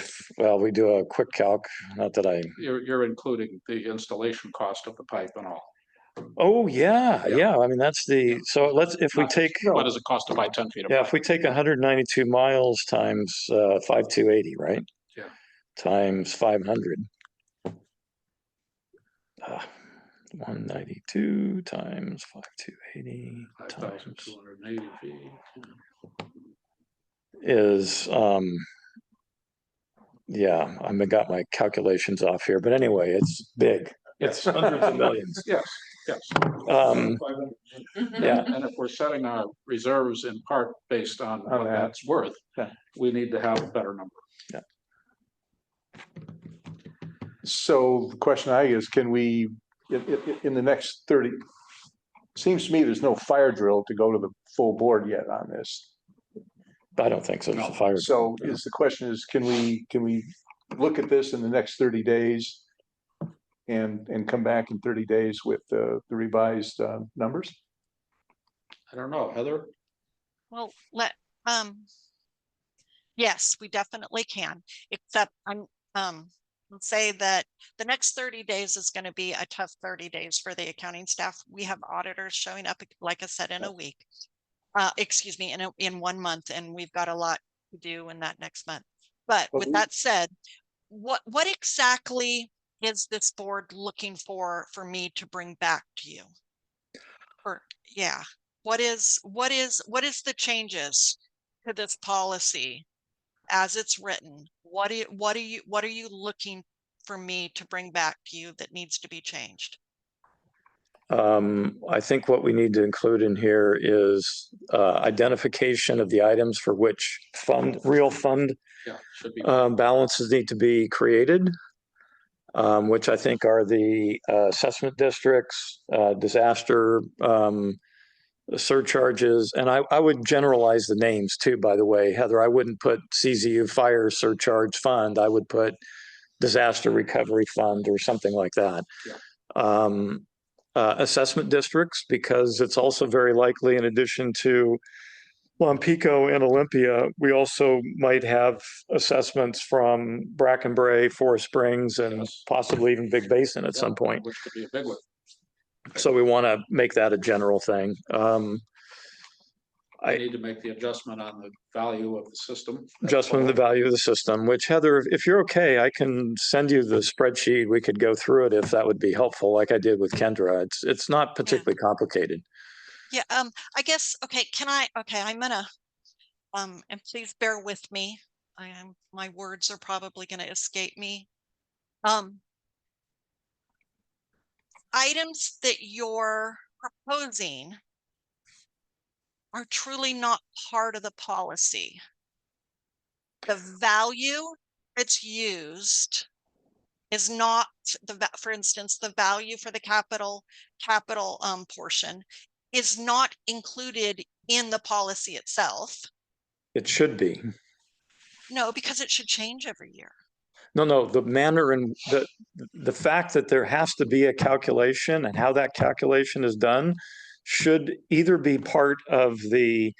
we do a quick calc, not that I. you're including the installation cost of the pipe and all. Oh, yeah. Yeah. I mean, so if we take, What does it cost to buy 10 feet of yeah, pipe? if we take 192 miles times 5,280, right? Yeah. Times 500. 192 times 5,280 times 5,280 feet. is, I got my calculations off here, but anyway, it's big. It's hundreds of millions. Yes, yes. Yeah. And if we're setting our reserves in part based on what that. that's worth, Yeah. we need to have a better number. So the question I is, can we, in the next 30, seems to me there's no fire drill to go to the full board yet on this. I don't think so. It's a No. fire. So the question is, can we look at this in the next 30 days and come back in 30 days with the revised numbers? I don't know, Heather? Well, yes, we definitely can, except let's say that the next 30 days is going to be a tough 30 days for the accounting staff. We have auditors showing up, like I said, in a week, in 1 month, and we've got a lot to do in that next month. But with that said, what exactly is this board looking for me to bring back to you? What is the changes to this policy as it's written? What are you looking for me to bring back to you that needs to be changed? I think what we need to include in here is identification of the items for which real fund Yeah, should be. balances need to be created, which I think are the assessment districts, disaster surcharges, and I would generalize the names too, by the way, Heather. I wouldn't put CZU Fire Surcharge Fund. I would put Disaster Recovery Fund or something like that. Assessment districts, because it's also very likely, in addition to Lompico and Olympia, we also might have assessments from Brackenbray, Forest Springs, and Yes. possibly even Big Basin at some point. Which could be a big one. So we want to make that a general thing. I need to make the adjustment on the value of the system. Adjustment of the value of the system, which Heather, if you're okay, I can send you the spreadsheet. We could go through it if that would be helpful, like I did with Kendra. It's not particularly complicated. Yeah, I guess, okay, I'm gonna, and please bear with me. My words are probably gonna escape me. Items that you're proposing are truly not part of the policy. The value that's used is not for instance, the value for the capital portion is not included in the policy itself. It should be. No, because it should change every year. No, the manner and the fact that there has to be a calculation and how that calculation is done should either be part of it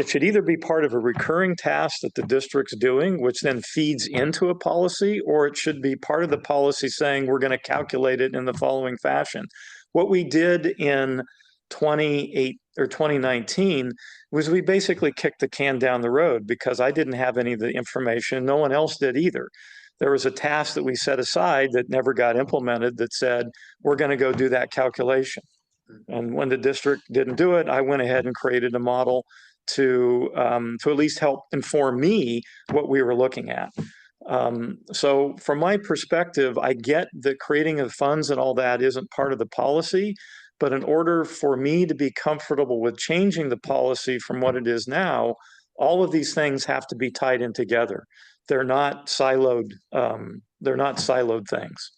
should either be part of a recurring task that the district's doing, which then feeds into a policy, or it should be part of the policy saying we're going to calculate it in the following fashion. What we did in 2019 was we basically kicked the can down the road because I didn't have any of the information. No one else did either. There was a task that we set aside that never got implemented that said, we're going to go do that calculation. And when the district didn't do it, I went ahead and created a model to at least help inform me what we were looking at. So from my perspective, I get that creating of funds and all that isn't part of the policy, but in order for me to be comfortable with changing the policy from what it is now, all of these things have to be tied in together. They're not siloed. They're not siloed things.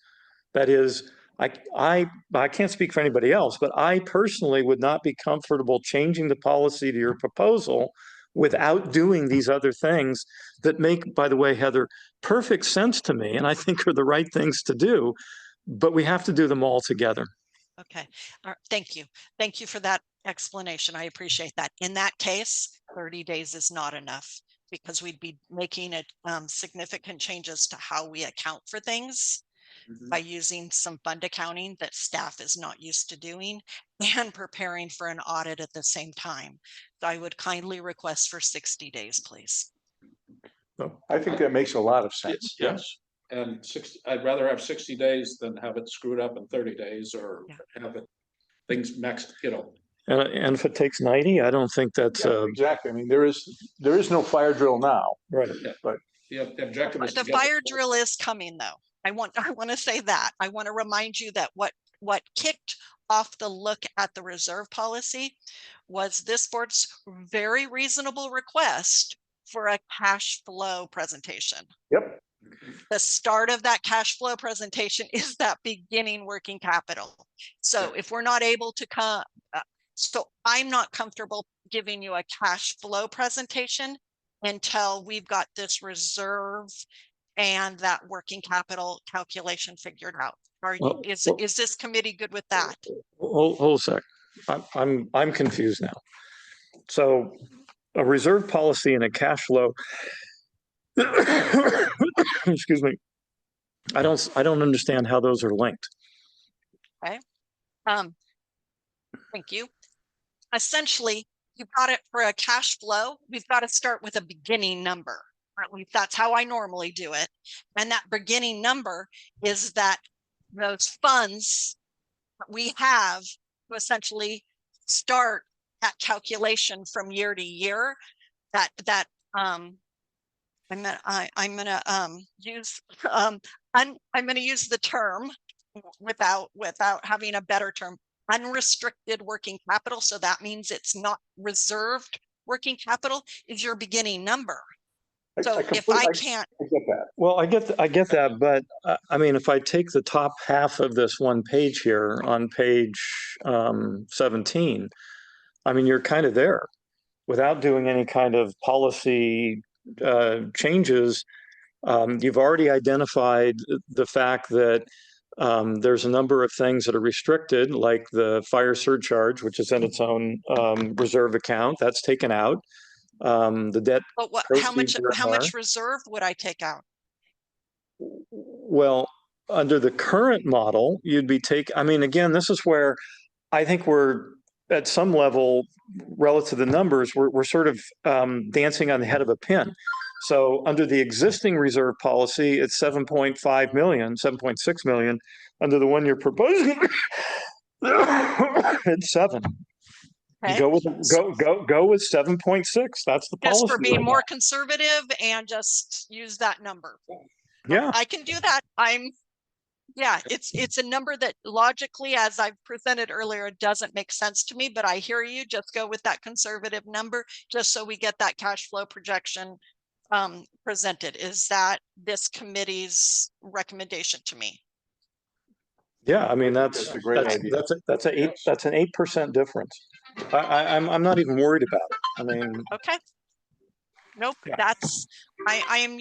That is, I can't speak for anybody else, but I personally would not be comfortable changing the policy to your proposal without doing these other things that make, by the way, Heather, perfect sense to me, and I think are the right things to do, but we have to do them all together. Okay, all right. Thank you. Thank you for that explanation. I appreciate that. In that case, 30 days is not enough because we'd be making it significant changes to how we account for things by using some fund accounting that staff is not used to doing and preparing for an audit at the same time. So I would kindly request for 60 days, please. I think that makes a lot of sense. Yes, and I'd rather have 60 days than have it screwed up in 30 days or have it things next, And if it takes 90, I don't think that's Exactly. I mean, there is no fire drill now. right. But the objective is to The get fire drill is coming though. I want to say that. I want to remind you that what kicked off the look at the reserve policy was this board's very reasonable request for a cash flow presentation. Yep. The start of that cash flow presentation is that beginning working capital. So if we're not able to come, so I'm not comfortable giving you a cash flow presentation until we've got this reserve and that working capital calculation figured out. Is this committee good with that? Hold a sec. I'm confused now. So a reserve policy and a cash flow. Excuse me. I don't understand how those are linked. Okay. Thank you. Essentially, you've got it for a cash flow. We've got to start with a beginning number. Or at least that's how I normally do it. And that beginning number is that those funds that we have to essentially start that calculation from year to year. I'm gonna use the term without having a better term, unrestricted working capital. So that means it's not reserved working capital is your beginning number. So if I can't, I get that. Well, I get that, but I mean, if I take the top half of this one page here on page 17, I mean, you're kind of there without doing any kind of policy changes. You've already identified the fact that there's a number of things that are restricted, like the fire surcharge, which is in its own reserve account. That's taken out. The debt But what, proceeds are in how there. much reserve would I take out? Well, under the current model, you'd be I mean, again, this is where I think we're at some level relative to the numbers, we're sort of dancing on the head of a pin. So under the existing reserve policy, it's 7.5 million, 7.6 million. Under the one you're proposing, it's 7. Okay. Go with 7.6. That's the policy. Just for being right more conservative and just use that number. now. Yeah. I can do that. Yeah, it's a number that logically, as I've presented earlier, doesn't make sense to me, but I hear you. Just go with that conservative number, just so we get that cash flow projection presented. Is that this committee's recommendation to me? Yeah, I mean, that's a great idea. that's an 8% difference. I'm not even worried about it. I mean, Okay. Nope, Yeah. that's, I'm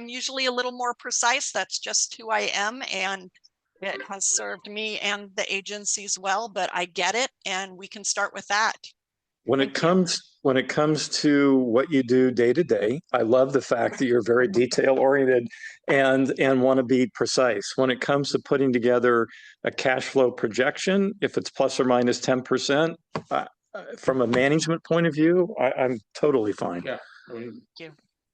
usually a little more precise. That's just who I am, and it has served me and the agencies well, but I get it, and we can start with that. when it comes to what you do day to day, I love the fact that you're very detail oriented and want to be precise. When it comes to putting together a cash flow projection, if it's plus or minus 10%, from a management point of view, I'm totally fine. Yeah. I mean, Thank you.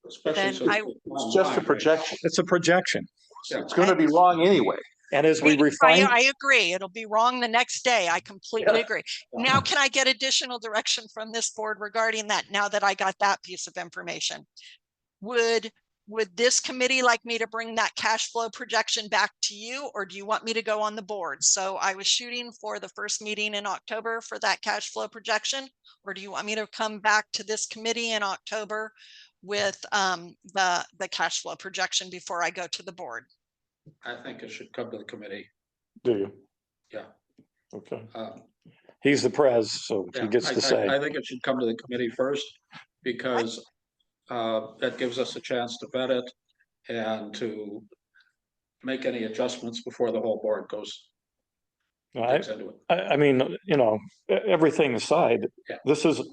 especially Then since It's just a projection. It's a projection. Yeah. It's gonna be wrong anyway. And as we refine, I agree. It'll be wrong the next day. I completely agree. Now, can I get additional direction from this board regarding that now that I got that piece of information? Would this committee like me to bring that cash flow projection back to you, or do you want me to go on the board? So I was shooting for the first meeting in October for that cash flow projection, or do you want me to come back to this committee in October with the cash flow projection before I go to the board? I think it should come to the committee. do you? Yeah. Okay. Um, He's the prez, so he Yeah, gets to say. I think it should come to the committee first, because that gives us a chance to vet it and to make any adjustments before the whole board goes digs into it. I mean, everything aside, Yeah.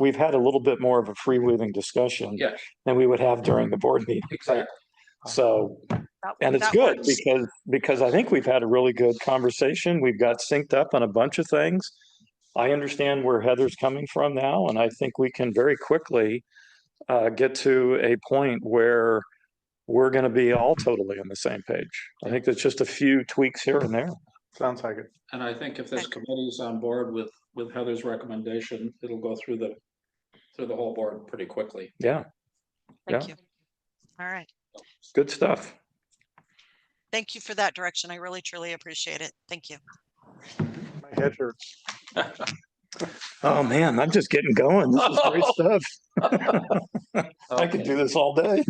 we've had a little bit more of a freewheeling discussion Yeah, than we would have during the board meeting. exactly. So, and it's That good works. because I think we've had a really good conversation. We've got synced up on a bunch of things. I understand where Heather's coming from now, and I think we can very quickly get to a point where we're going to be all totally on the same page. I think there's just a few tweaks here and there. Sounds like it. And I think if this committee is on board with Heather's recommendation, it'll go through the whole board pretty quickly. Yeah, Thank you. All right. good stuff. Thank you for that direction. I really, truly appreciate it. Thank you. My head hurts. Oh, man, I'm just getting going. This is great stuff. I could do this all day.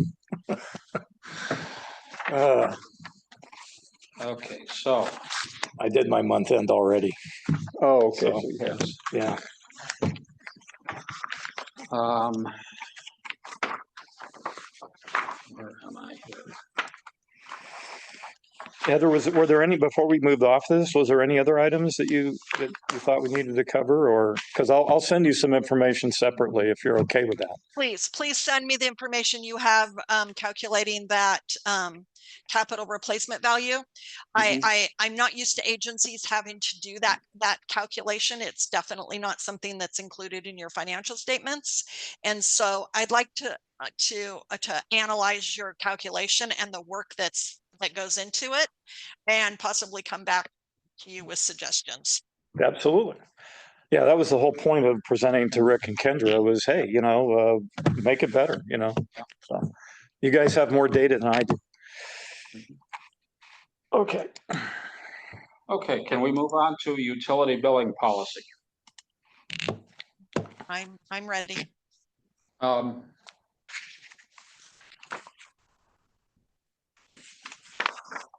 Okay, so, I did my month end already. Oh, okay. So, So you have- yeah. where am I here? Heather, were there any, before we moved off this, was there any other items that you thought we needed to cover, or, because I'll send you some information separately if you're okay with that. Please send me the information you have calculating that capital replacement value. I'm not used to agencies having to do that calculation. It's definitely not something that's included in your financial statements. And so I'd like to analyze your calculation and the work that goes into it, and possibly come back to you with suggestions. Absolutely. Yeah, that was the whole point of presenting to Rick and Kendra was, hey, make it better, So you guys have more data than I do. Okay. Okay, can we move on to utility billing policy? I'm ready.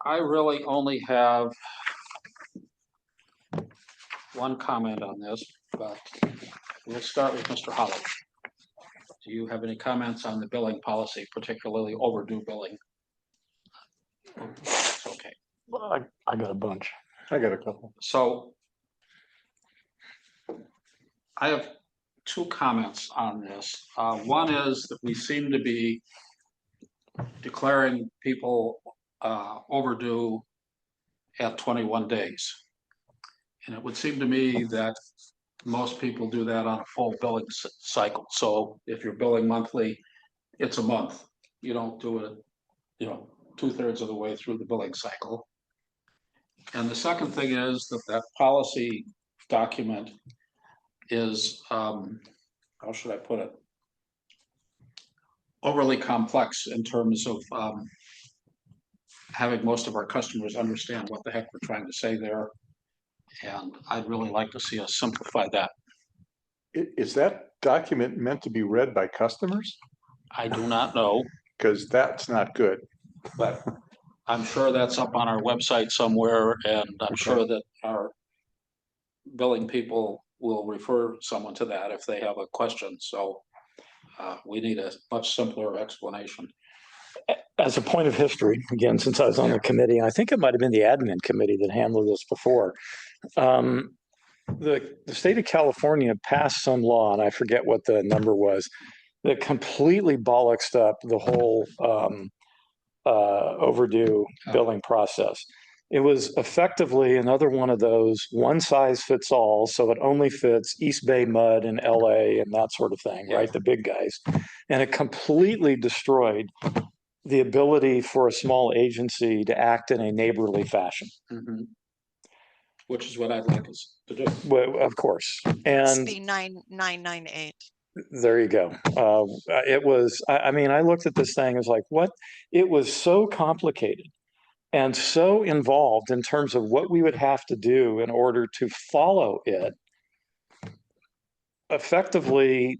I really only have one comment on this, but we'll start with Mr. Holly. Do you have any comments on the billing policy, particularly overdue billing? Okay, Well, I got a bunch. I got a couple. so I have two comments on this. One is that we seem to be declaring people overdue at 21 days. And it would seem to me that most people do that on a full billing cycle. So if you're billing monthly, it's a month. You don't do it, 2/3 of the way through the billing cycle. And the second thing is that policy document is, how should I put it? Overly complex in terms of having most of our customers understand what the heck we're trying to say there. And I'd really like to see us simplify that. Is that document meant to be read by customers? I do not know, Because that's not good. but I'm sure that's up on our website somewhere, and I'm sure that our billing people will refer someone to that if they have a question. So we need a much simpler explanation. As a point of history, again, since I was on the committee, I think it might have been the admin committee that handled this before. The state of California passed some law, and I forget what the number was, that completely bollocksed up the whole overdue billing process. It was effectively another one of those one size fits all, so it only fits East Bay Mud and LA and that sort of thing, right? The big guys. And it completely destroyed the ability for a small agency to act in a neighborly fashion. Which is what I'd like us to do. Well, of course. And SB 9998. there you go. It was, I mean, I looked at this thing as like, what? It was so complicated and so involved in terms of what we would have to do in order to follow it. Effectively,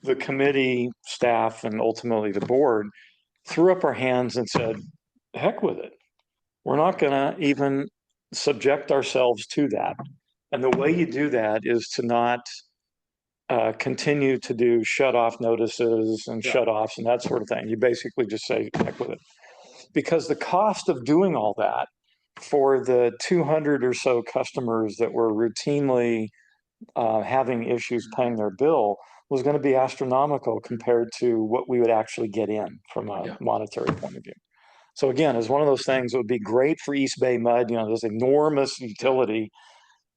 the committee staff and ultimately the board threw up our hands and said, heck with it. We're not going to even subject ourselves to that. And the way you do that is to not continue to do shut off notices and shut offs and that sort of thing. You basically just say, heck with it. Because the cost of doing all that for the 200 or so customers that were routinely having issues paying their bill was going to be astronomical compared to what we would actually get in from a monetary point of view. So again, it's one of those things that would be great for East Bay Mud. There's enormous utility,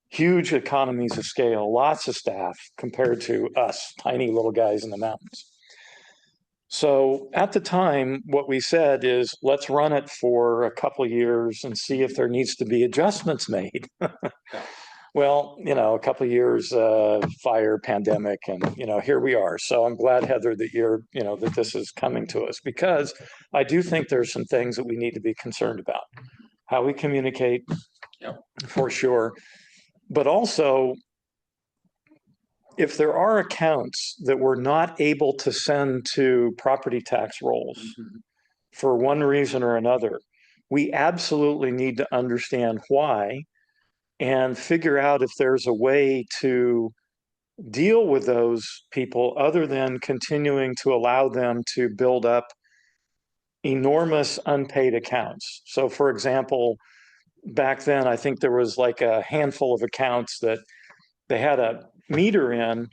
huge economies of scale, lots of staff compared to us, tiny little guys in the mountains. So at the time, what we said is, let's run it for a couple of years and see if there needs to be adjustments made. Well, a couple of years, fire, pandemic, and, here we are. So I'm glad, Heather, that that this is coming to us, because I do think there's some things that we need to be concerned about. How we communicate, for sure. But also, if there are accounts that we're not able to send to property tax rolls for one reason or another, we absolutely need to understand why and figure out if there's a way to deal with those people other than continuing to allow them to build up enormous unpaid accounts. So for example, back then, I think there was like a handful of accounts that they had a meter in,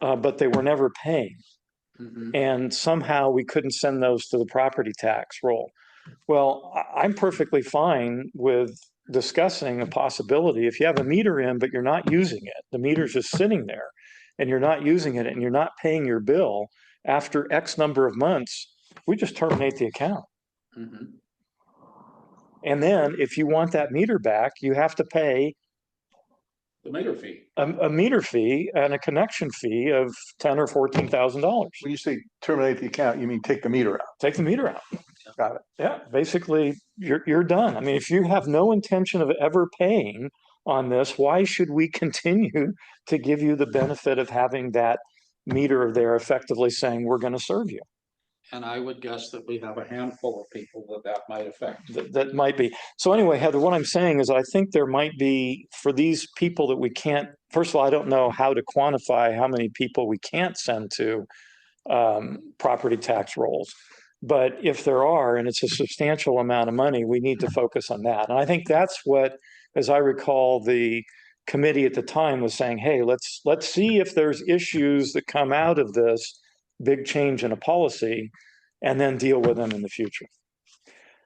but they were never paying. And somehow we couldn't send those to the property tax roll. Well, I'm perfectly fine with discussing a possibility. If you have a meter in, but you're not using it, the meter's just sitting there and you're not using it and you're not paying your bill after X number of months, we just terminate the account. And then if you want that meter back, you have to pay the meter fee, a meter fee and a connection fee of $10,000 or $14,000. When you say terminate the account, you mean take the meter out? Take the meter out. Got it. Yeah, basically, you're done. I mean, if you have no intention of ever paying on this, why should we continue to give you the benefit of having that meter there effectively saying we're going to serve you? And I would guess that we have a handful of people that might affect. That might be. So anyway, Heather, what I'm saying is I think there might be, for these people that we can't, first of all, I don't know how to quantify how many people we can't send to property tax rolls. But if there are, and it's a substantial amount of money, we need to focus on that. And I think that's what, as I recall, the committee at the time was saying, hey, let's see if there's issues that come out of this big change in a policy and then deal with them in the future.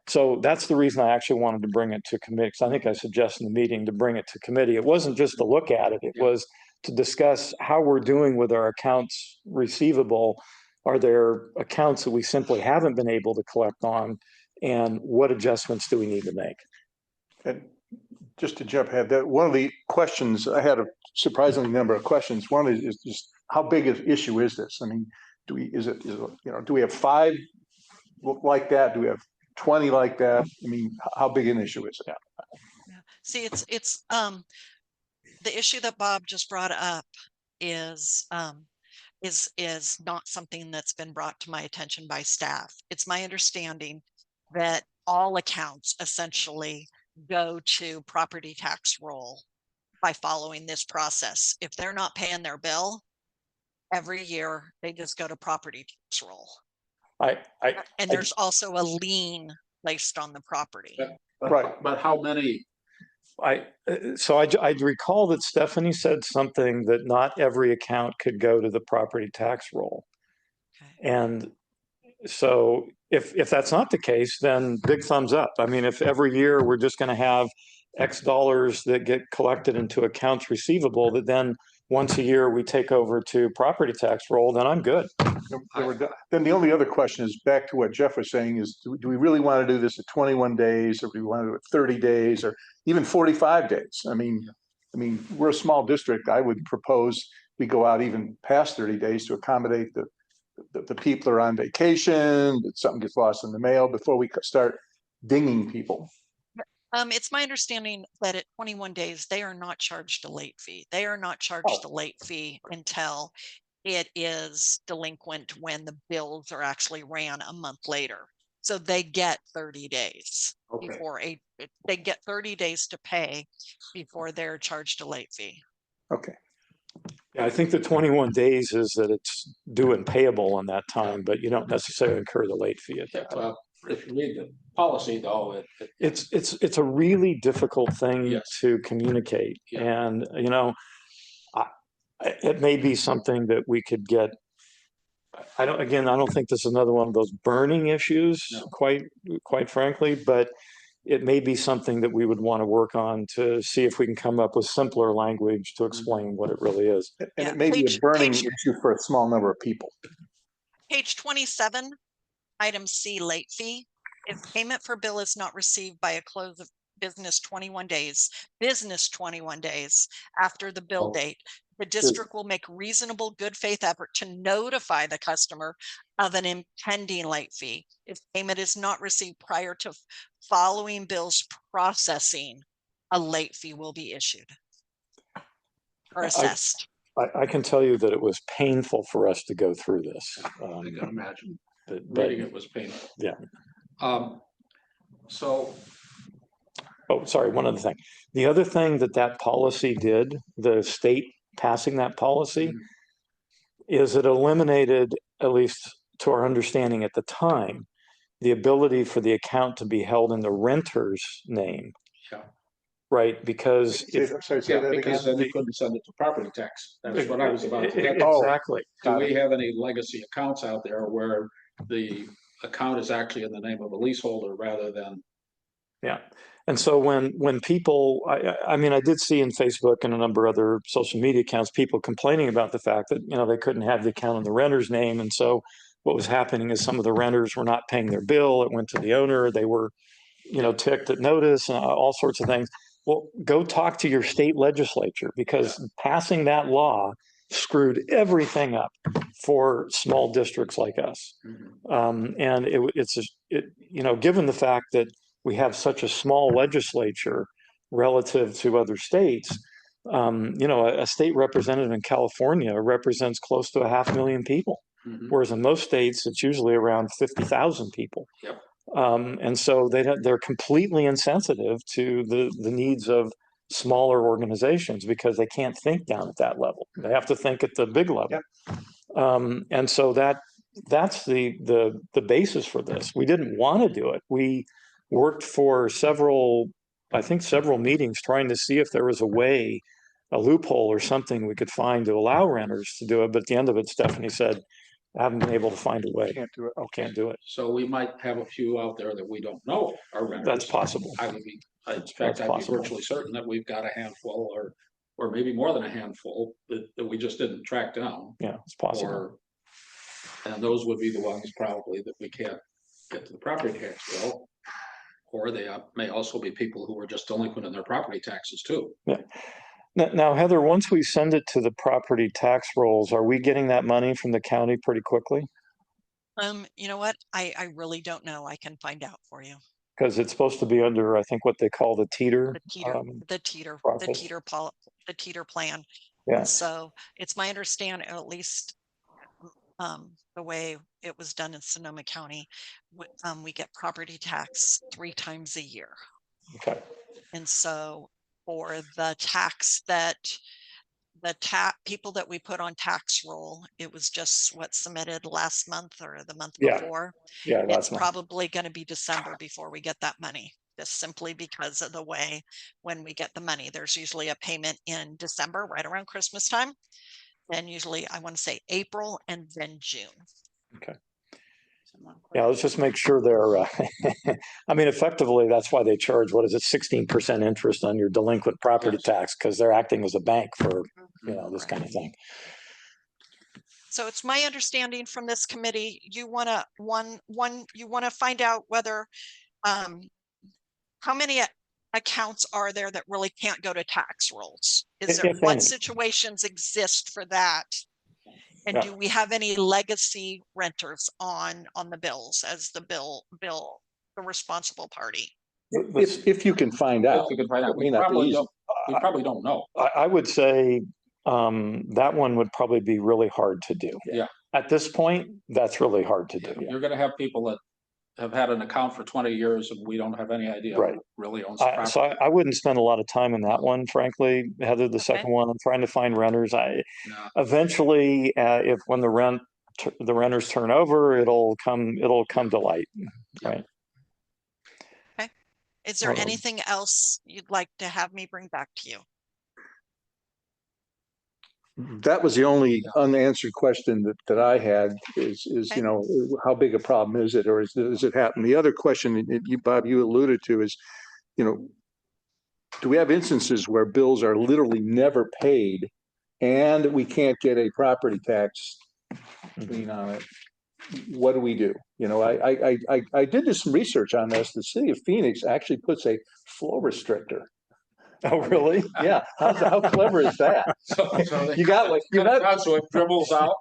So that's the reason I actually wanted to bring it to committee, because I think I suggested in the meeting to bring it to committee. It wasn't just to look at it, it was to discuss how we're doing with our accounts receivable. Are there accounts that we simply haven't been able to collect on? And what adjustments do we need to make? And just to jump ahead, that one of the questions, I had a surprisingly number of questions. One is just how big an issue is this? I mean, do we have 5 like that? Do we have 20 like that? I mean, how big an issue is it? See, it's the issue that Bob just brought up is not something that's been brought to my attention by staff. It's my understanding that all accounts essentially go to property tax roll by following this process. If they're not paying their bill every year, they just go to property tax roll. And there's also a lien placed on the property. Right. But how many? So I recall that Stephanie said something that not every account could go to the property tax roll. Okay. And so if that's not the case, then big thumbs up. I mean, if every year we're just going to have X dollars that get collected into accounts receivable that then once a year we take over to property tax roll, then I'm good. Then the only other question is back to what Jeff was saying is, do we really want to do this at 21 days or do we want to do it 30 days or even 45 days? I mean, we're a small district. I would propose we go out even past 30 days to accommodate the people are on vacation, that something gets lost in the mail before we start dinging people. It's my understanding that at 21 days, they are not charged a late fee. They are not charged a late fee until it is delinquent when the bills are actually ran a month later. So they get 30 days before they get 30 days to pay before they're charged a late fee. Okay. Yeah, I think the 21 days is that it's due and payable on that time, but you don't necessarily incur the late fee at that time. Well, if you read the policy though, It's a really difficult thing Yes. to communicate. Yeah. And, it may be something that we could get. I don't think this is another one of those burning issues, No. quite frankly, but it may be something that we would want to work on to see if we can come up with simpler language to explain what it really is. And it may be a burning issue for a small number of people. Page 27, item C, late fee. If payment for bill is not received by a close of business 21 days after the bill date, the district will make reasonable good faith effort to notify the customer of an impending late fee. If payment is not received prior to following bills processing, a late fee will be issued or assessed. I can tell you that it was painful for us to go through this. I can imagine But reading it was painful. Yeah. So Oh, sorry, one other thing. The other thing that policy did, the state passing that policy, is it eliminated, at least to our understanding at the time, the ability for the account to be held in the renter's name. Yeah. Right, because if, because then you couldn't send it to property tax. That's what I was about to get. exactly. Do we have any legacy accounts out there where the account is actually in the name of a leaseholder rather than? Yeah. And so when people, I mean, I did see in Facebook and a number of other social media accounts, people complaining about the fact that, they couldn't have the account in the renter's name. And so what was happening is some of the renters were not paying their bill. It went to the owner. They were, ticked at notice and all sorts of things. Well, go talk to your state legislature because passing that law screwed everything up for small districts like us. And given the fact that we have such a small legislature relative to other states, a state representative in California represents close to 500,000 people. Mhm. Whereas in most states, it's usually around 50,000 people. Yep. And so they're completely insensitive to the needs of smaller organizations because they can't think down at that level. They have to think at the big level. And so that's the basis for this. We didn't want to do it. We worked for several meetings trying to see if there was a way, a loophole or something we could find to allow renters to do it. But at the end of it, Stephanie said, I haven't been able to find a way. Can't do it. Can't do it. So we might have a few out there that we don't know are renters. That's possible. I would be, in fact, That's I'd be possible. virtually certain that we've got a handful or maybe more than a handful that we just didn't track down. Yeah, it's possible. Or, and those would be the ones probably that we can't get to the property tax bill. Or they may also be people who are just delinquent in their property taxes too. Yeah. Now, Heather, once we send it to the property tax rolls, are we getting that money from the county pretty quickly? You know what? I really don't know. I can find out for you. Because it's supposed to be under, I think, what they call the teeter. The teeter process. the teeter plan. Yeah. So it's my understanding, at least the way it was done in Sonoma County, we get property tax 3 times a year. Okay. And so for the tax that people that we put on tax roll, it was just what submitted last month or the month Yeah. before. Yeah, It's that's one. probably going to be December before we get that money, just simply because of the way when we get the money. There's usually a payment in December, right around Christmas time. Then usually I want to say April and then June. Okay. Yeah, let's just make sure they're, I mean, effectively, that's why they charge, what is it, 16% interest on your delinquent property tax, because they're acting as a bank for, this kind of thing. So it's my understanding from this committee, you want to find out whether, how many accounts are there that really can't go to tax rolls? Is there, If what any. situations exist for that? And Yeah. do we have any legacy renters on the bills as the responsible party? If you can find out. If we can find out, It may we not be easy. probably don't know. I would say that one would probably be really hard to do. Yeah. At this point, that's really hard to do. You're gonna have people that have had an account for 20 years and we don't have any idea Right. who really owns the property. So I wouldn't spend a lot of time in that one, frankly. Heather, the second one, I'm trying to find renters. No. Eventually, if when the renters turn over, it'll come to light, right? Okay. Is there anything else you'd like to have me bring back to you? That was the only unanswered question that I had is, Okay. how big a problem is it, or does it happen? The other question that Bob, you alluded to is, do we have instances where bills are literally never paid and we can't get a property tax lien on it? What do we do? I did some research on this. The city of Phoenix actually puts a flow restrictor. Oh, really? Yeah. How clever is that? So So it dribbles out.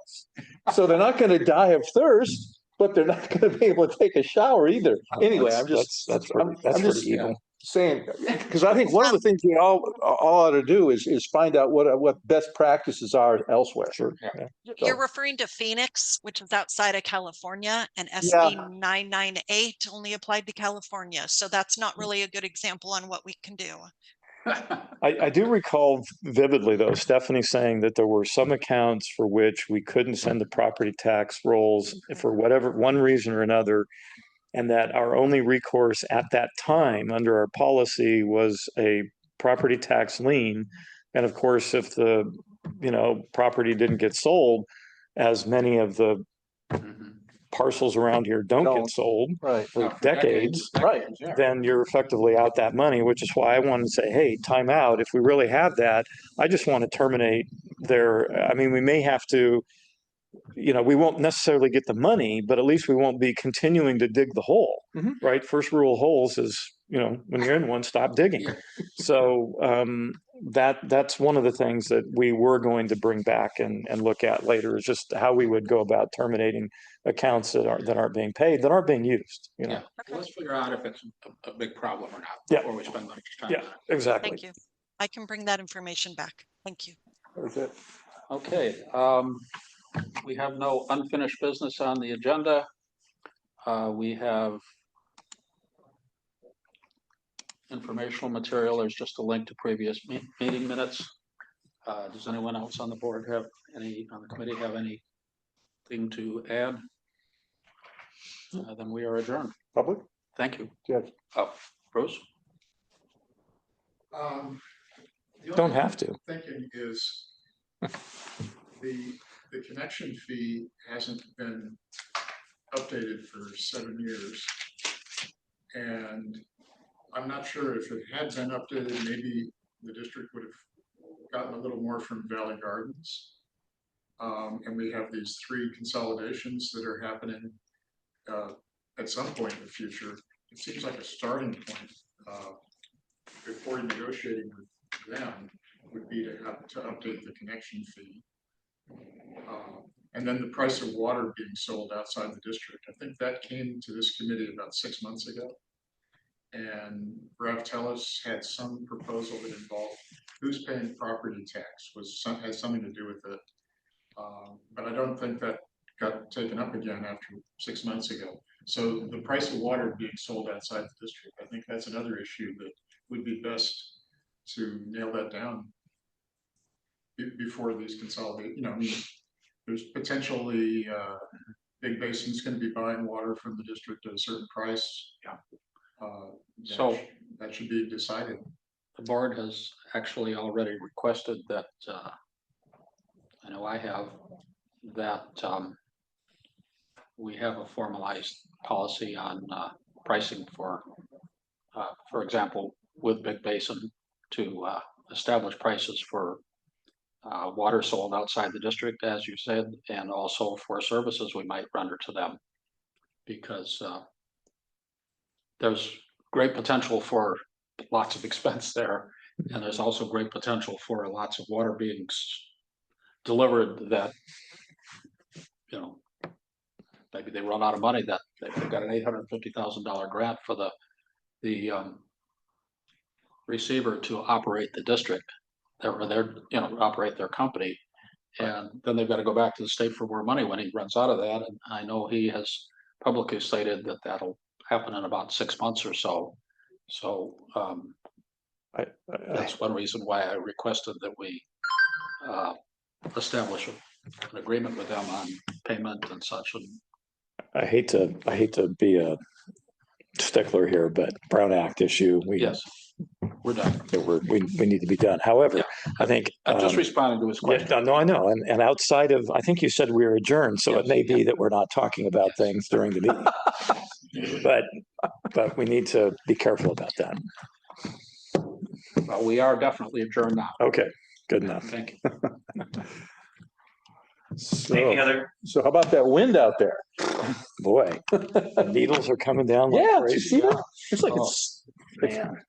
So they're not going to die of thirst, but they're not going to be able to take a shower either. Anyway, That's pretty evil. Saying, because I think one of the things we all ought to do is find out what best practices are elsewhere. Sure. Yeah. Yeah. You're referring to Phoenix, which is outside of California, and SB 998 only applied to California. So that's not really a good example on what we can do. I do recall vividly, though, Stephanie saying that there were some accounts for which we couldn't send the property tax rolls for whatever one reason or another, and that our only recourse at that time under our policy was a property tax lien. And of course, if the property didn't get sold, as many of the parcels around here don't get sold Right. for decades, Right. Yeah. then you're effectively out that money, which is why I wanted to say, hey, time out. If we really have that, I just want to terminate we may have to, we won't necessarily get the money, but at least we won't be continuing to dig the hole, right? First rule of holes is, when you're in one, stop digging. So that's one of the things that we were going to bring back and look at later is just how we would go about terminating accounts that aren't being paid, that aren't being used. Yeah. Let's figure out if it's a big problem or not before we spend much time. Yeah, exactly. Thank you. I can bring that information back. Thank you. That's it. Okay. we have no unfinished business on the agenda. We have informational material. There's just a link to previous meeting minutes. Does anyone else on the board have on the committee have anything to add? Then we are adjourned. Public? Thank you. Yes. Oh, Bruce? The Don't only have to. thinking is the connection fee hasn't been updated for 7 years. And I'm not sure if it had been updated, maybe the district would have gotten a little more from Valley Gardens. And we have these 3 consolidations that are happening at some point in the future. It seems like a starting point before negotiating with them would be to update the connection fee. And then the price of water being sold outside the district. I think that came to this committee about 6 months ago. And Rev Tellis had some proposal that involved who's paying property tax has something to do with it. But I don't think that got taken up again after 6 months ago. So the price of water being sold outside the district, I think that's another issue that would be best to nail that down before these consolidate. I mean, there's potentially Big Basin's going to be buying water from the district at a certain price. Yeah. So that should be decided. The board has actually already requested that, I know I have, that we have a formalized policy on pricing for example, with Big Basin to establish prices for water sold outside the district, as you said, and also for services we might render to them. Because there's great potential for lots of expense there. And there's also great potential for lots of water being delivered that, maybe they run out of money, that they've got an $850,000 grant for the receiver to operate the district, operate their company. And then they've got to go back to the state for more money when he runs out of that. And I know he has publicly stated that that'll happen in about 6 months or so. So that's one reason why I requested that we establish an agreement with them on payment and such. And I hate to be a stickler here, but Brown Act issue, yes, we're done. we need to be done. However, Yeah. I think I'm just responding to his question. yeah, no, I know. And outside of, I think you said we were adjourned, so it Yes, may be that we're not talking about things during the meeting. But we need to be careful about that. Well, we are definitely adjourned now. Okay, good enough. Thank you. So how about that wind out there? Boy, the needles are coming down like Yeah, did you crazy. see that? It's like Oh, it's man.